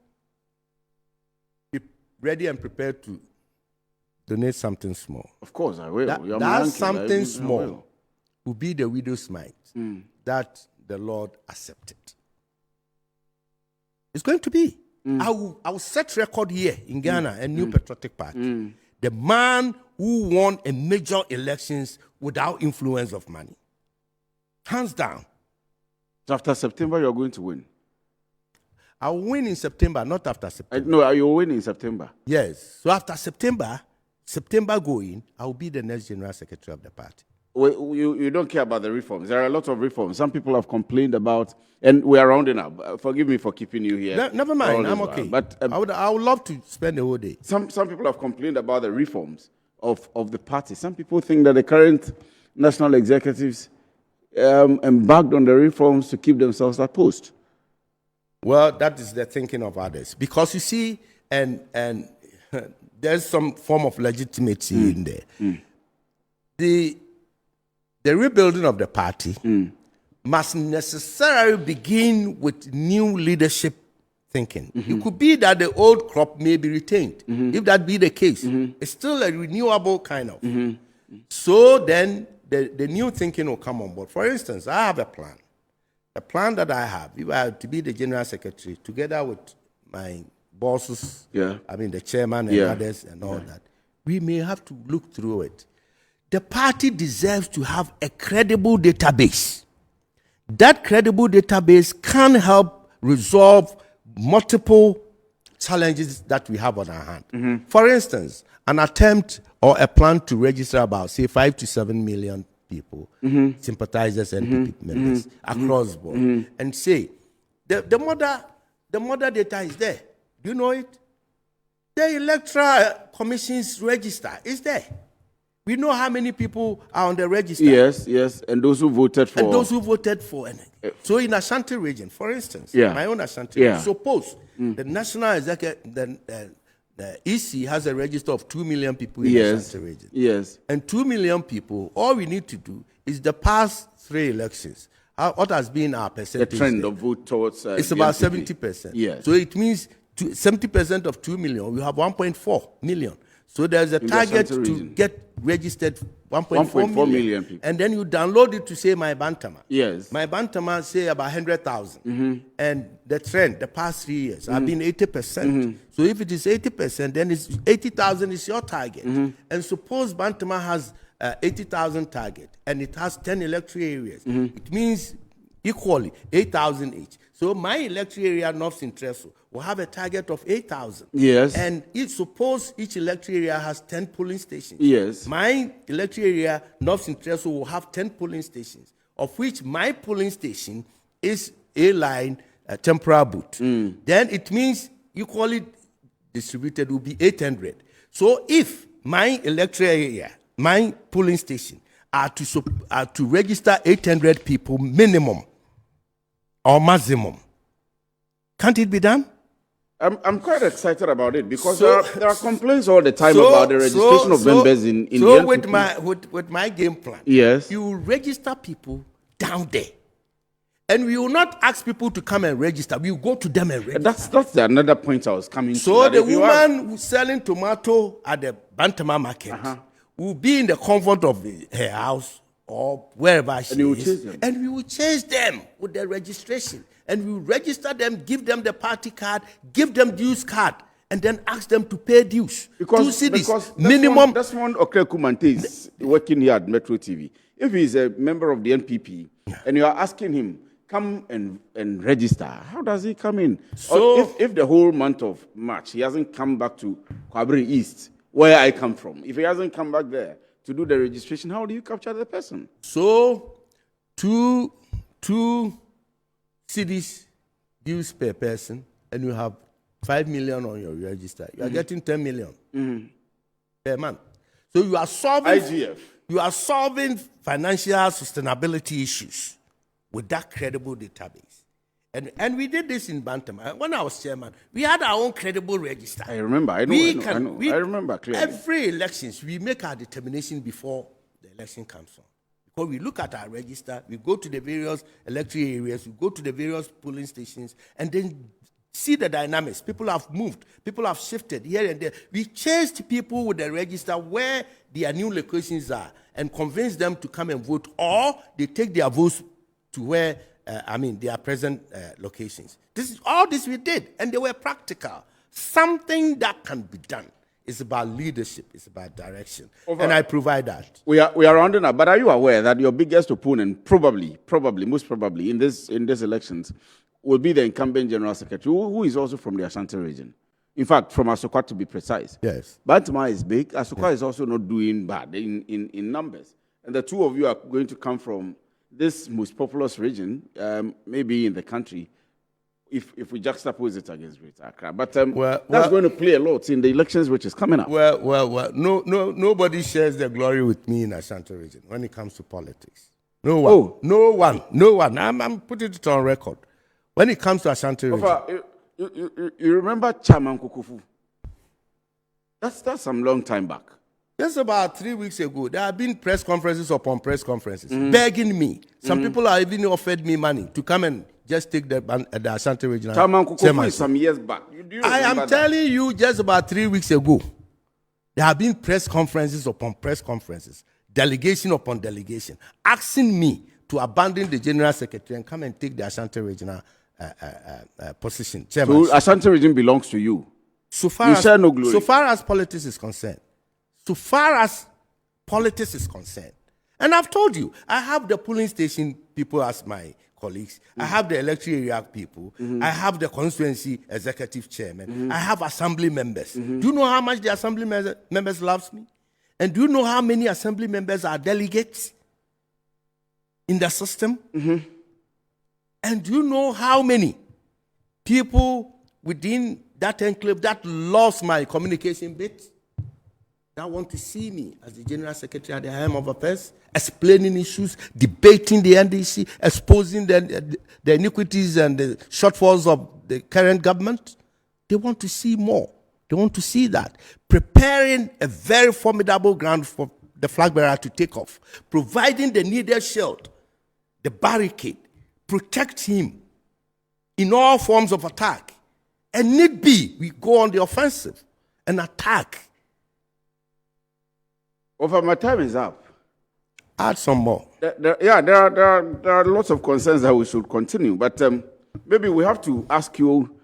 be ready and prepared to donate something small. Of course, I will. That something small will be the widow's mite that the Lord accepted. It's going to be. I will set record here in Ghana, a new patriotic party. The man who won a major elections without influence of money. Hands down. So after September, you're going to win. I'll win in September, not after September. No, you'll win in September. Yes. So after September going, I'll be the next general secretary of the party. Well, you don't care about the reforms. There are a lot of reforms. Some people have complained about, and we are rounding up. Forgive me for keeping you here. Never mind, I'm okay. But I would love to spend the whole day. Some people have complained about the reforms of the party. Some people think that the current national executives embarked on the reforms to keep themselves at post. Well, that is the thinking of others. Because you see, and there's some form of legitimacy in there. The rebuilding of the party must necessarily begin with new leadership thinking. It could be that the old crop may be retained. If that be the case, it's still a renewable kind of. So then the new thinking will come on board. For instance, I have a plan. The plan that I have, if I have to be the general secretary, together with my bosses, the chairman and others and all that, we may have to look through it. The party deserves to have a credible database. That credible database can help resolve multiple challenges that we have on our hand. For instance, an attempt or a plan to register about, say, 5 to 7 million people, sympathizers and NPP members across the board, and say, the mother data is there. Do you know it? The Electoral Commission's register is there. We know how many people are on the register. Yes, and those who voted for. So in Ashanti region, for instance, my own Ashanti region, suppose the national executive, the EC has a register of 2 million people in Ashanti region. Yes. And 2 million people, all we need to do is the past 3 elections. What has been our percentage? The trend of vote towards it's about 70%. Yes. So it means 70% of 2 million, we have 1.4 million. So there's a target to get registered 1.4 million people. And then you download it to say My Bantama. Yes. My Bantama say about 100,000. And the trend, the past 3 years, have been 80%. So if it is 80%, then it's 80,000 is your target. And suppose Bantama has 80,000 target and it has 10 electoral areas. It means equally 8,000 each. So my electoral area, North Central, will have a target of 8,000. Yes. And suppose each electoral area has 10 polling stations. Yes. My electoral area, North Central, will have 10 polling stations, of which my polling station is A-line temporary booth. Then it means equally distributed will be 800. So if my electoral area, my polling station, are to register 800 people minimum or maximum, can't it be done? I'm quite excited about it because there are complaints all the time about the registration of members in the NPP. with my game plan, yes, you will register people down there, and we will not ask people to come and register. We will go to them and register. That's another point I was coming to. So the woman who's selling tomato at the Bantama market will be in the comfort of her house or wherever she is, and we will chase them with the registration. And we will register them, give them the party card, give them dues card, and then ask them to pay dues. Because minimum. That's one Okrekumante is working here at Metro TV. If he's a member of the NPP and you are asking him, come and register, how does he come in? So if the whole month of March he hasn't come back to Kwabena East, where I come from, if he hasn't come back there to do the registration, how do you capture the person? So, two cedis dues per person, and you have 5 million on your register. You are getting 10 million per month. So you are solving IGF. You are solving financial sustainability issues with that credible database. And we did this in Bantama. When I was chairman, we had our own credible register. I remember. I remember clearly. Every elections, we make our determination before the election comes on. Because we look at our register, we go to the various electoral areas, we go to the various polling stations, and then see the dynamics. People have moved. People have shifted here and there. We chased people with the register where their new locations are and convince them to come and vote, or they take their votes to where, their present locations. All this we did, and they were practical. Something that can be done. It's about leadership. It's about direction. And I provide that. We are rounding up, but are you aware that your biggest opponent, probably, most probably, in these elections, will be the incumbent General Secretary, who is also from the Ashanti region? In fact, from Asokwa to be precise. Yes. Bantama is big. Asokwa is also not doing bad in numbers. And the two of you are going to come from this most populous region, maybe in the country, if we juxtapose it against Greater Accra. But that's going to play a lot in the elections which is coming up. Well. Nobody shares the glory with me in Ashanti region when it comes to politics. No one. Oh. No one. I'm putting it on record. When it comes to Ashanti region. You remember Chairman Kokofu? That's some long time back. Just about 3 weeks ago, there have been press conferences upon press conferences begging me. Some people have even offered me money to come and just take the Ashanti region. Chairman Kokofu is some years back. I am telling you, just about 3 weeks ago, there have been press conferences upon press conferences, delegation upon delegation, asking me to abandon the General Secretary and come and take the Ashanti regional position. So Ashanti region belongs to you. So far share no glory. So far as politics is concerned. And I've told you, I have the polling station people as my colleagues. I have the electoral area people. I have the constituency executive chairman. I have assembly members. Do you know how much the assembly members loves me? And do you know how many assembly members are delegates in the system? And do you know how many people within that enclave that lost my communication bit, that want to see me as the General Secretary at the helm of affairs, explaining issues, debating the NDC, exposing the iniquities and the shortfalls of the current government? They want to see more. They want to see that. Preparing a very formidable ground for the flag bearer to take off, providing the needed shield, the barricade, protect him in all forms of attack. And need be, we go on the offensive and attack. My time is up. Add some more. There are lots of concerns that we should continue, but maybe we have to ask you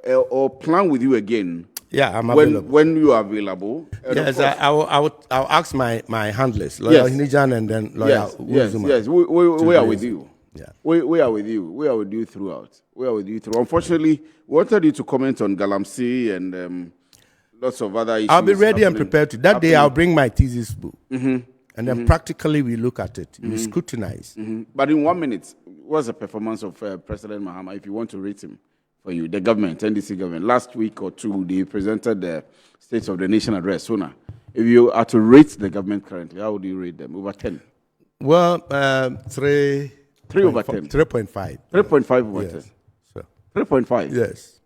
or plan with you again. Yeah, I'm available. When you are available. Yes, I'll ask my handlers, Lawyer Hinijan and then Lawyer Uzuma. Yes, we are with you. Yeah. We are with you. We are with you throughout. Unfortunately, we wanted you to comment on Galamsey and lots of other issues. I'll be ready and prepared to. That day, I'll bring my thesis book. And then practically we look at it. We scrutinize. But in 1 minute, what's the performance of President Mahama, if you want to rate him for you, the government, NDC government? Last week or two, they presented the State of the Nation address. So now, if you are to rate the government currently, how would you rate them? Over 10? Well, 3 over 10. 3.5. 3.5 over 10. Sure. 3.5? Yes.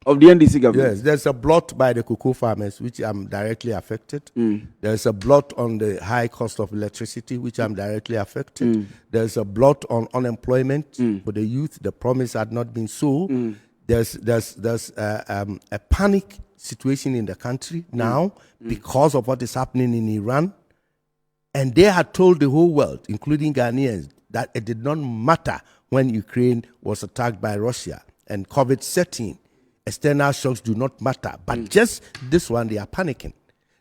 Of the NDC government? Yes, there's a blot by the cocoa farmers, which I'm directly affected. There's a blot on the high cost of electricity, which I'm directly affected. There's a blot on unemployment for the youth. The promise had not been so. There's a panic situation in the country now because of what is happening in Iran. And they had told the whole world, including Ghanaians, that it did not matter when Ukraine was attacked by Russia and COVID set in. External shocks do not matter. But just this one, they are panicking.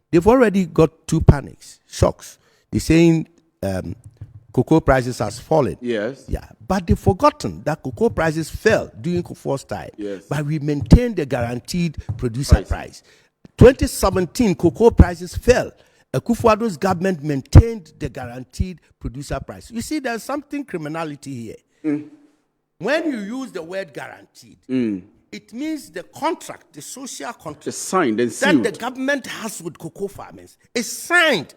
They've already got 2 shocks. They're saying cocoa prices has fallen. Yes. Yeah. But they've forgotten that cocoa prices fell during Kufuor's time. Yes. But we maintained the guaranteed producer price. 2017, cocoa prices fell. Akufo-Addo's government maintained the guaranteed producer price. You see, there's something criminality here. When you use the word guaranteed, it means the contract, the social contract, the signed and sealed, that the government has with cocoa farmers is signed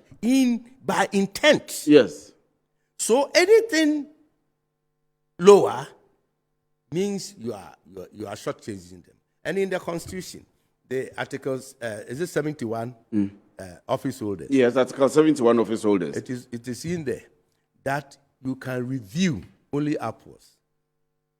by intent. Yes. So anything lower means you are shortchanging them. And in the Constitution, the articles, is it 71? Office holders. Yes, Article 71 office holders. It is in there that you can review only upwards.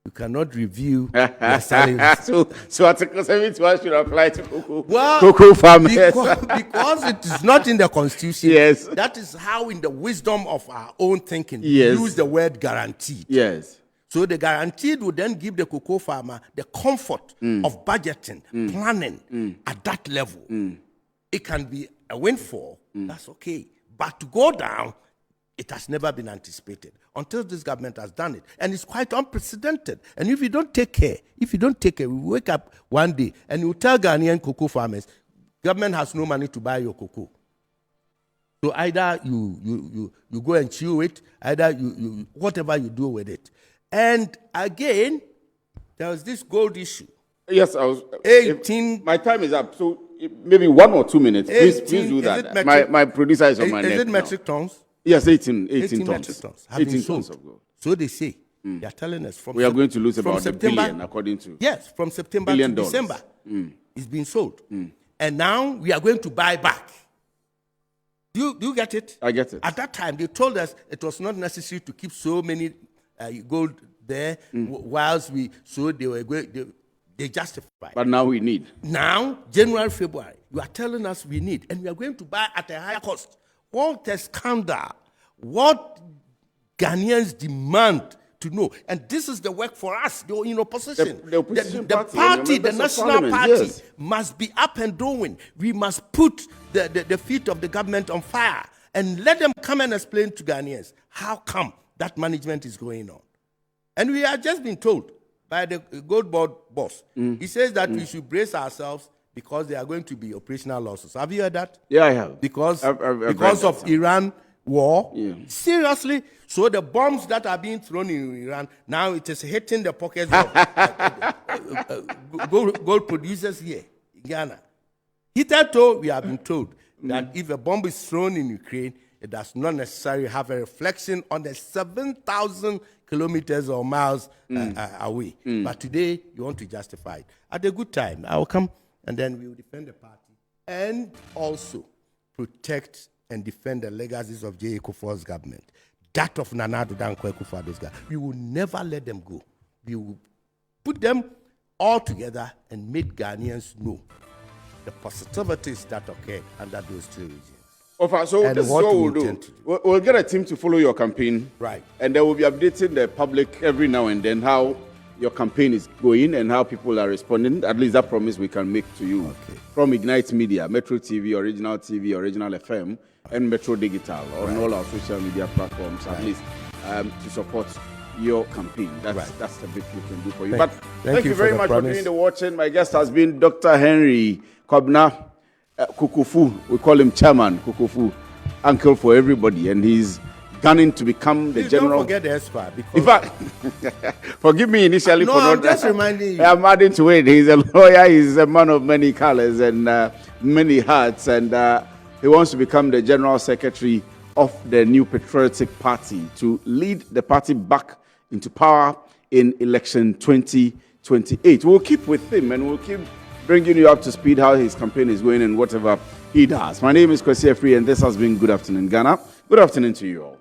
You cannot review your salaries. So Article 71 should apply to cocoa farmers. Because it is not in the Constitution. Yes. That is how, in the wisdom of our own thinking, yes, we use the word guaranteed. Yes. So the guaranteed would then give the cocoa farmer the comfort of budgeting, planning at that level. it can be a windfall. That's okay. But to go down, it has never been anticipated until this government has done it. And it's quite unprecedented. And if you don't take care, we wake up one day and you tell Ghanaian cocoa farmers, government has no money to buy your cocoa. So either you go and chew it, either you whatever you do with it. And again, there was this gold issue. Yes, I was. 18. My time is up, so maybe 1 or 2 minutes. Please do that. My producer is on my neck. Is it metric tons? Yes, 18 metric tons. tons have been sold. Tons of gold. So they say. They are telling us we are going to lose about $1 billion, according to. Yes, from September to December, it's been sold. And now we are going to buy back. Do you get it? I get it. At that time, they told us it was not necessary to keep so many gold there, whilst they justified. But now we need. Now, January, February, you are telling us we need, and we are going to buy at a higher cost. What a scandal. What Ghanaians demand to know. And this is the work for us, the opposition. The opposition party, the national party, must be up and doing. We must put the feet of the government on fire and let them come and explain to Ghanaians how come that management is going on. And we have just been told by the gold board boss. He says that we should brace ourselves because there are going to be operational losses. Have you heard that? Yeah, I have. Because I've of Iran war? Yeah. Seriously? So the bombs that are being thrown in Iran, now it is hitting the pockets of gold producers here in Ghana. Hitherto, we have been told that if a bomb is thrown in Ukraine, it does not necessarily have a reflection on the 7,000 kilometers or miles away. But today, you want to justify it. At a good time, I will come and then we will defend the party and also protect and defend the legacies of J. Kokofu's government. That of Nana Addo Dankwa Akufo-Addo's government. We will never let them go. We will put them all together and make Ghanaians know the positivities that occurred under those two regimes. So this is what we'll do. We'll get a team to follow your campaign. Right. And then we'll be updating the public every now and then how your campaign is going and how people are responding. At least that promise we can make to you. Okay. From Ignite Media, Metro TV, Original FM, and Metro Digital on all our social media platforms, at least to support your campaign. That's the bit we can do for you. But thank you very much for doing the watching. My guest has been Dr. Henry Kwabena Kokofu. We call him Chairman Kokofu, uncle for everybody, and he's gunning to become the general. Don't forget the expert. In fact, forgive me initially for not. I'm just reminding you. I'm adding to it. He's a lawyer. He's a man of many colors and many hats, and he wants to become the general secretary of the new patriotic party to lead the party back into power in election 2028. We'll keep with him and we'll keep bringing you up to speed how his campaign is going and whatever he does. My name is Kwesi Efri, and this has been Good Afternoon Ghana. Good afternoon to you all.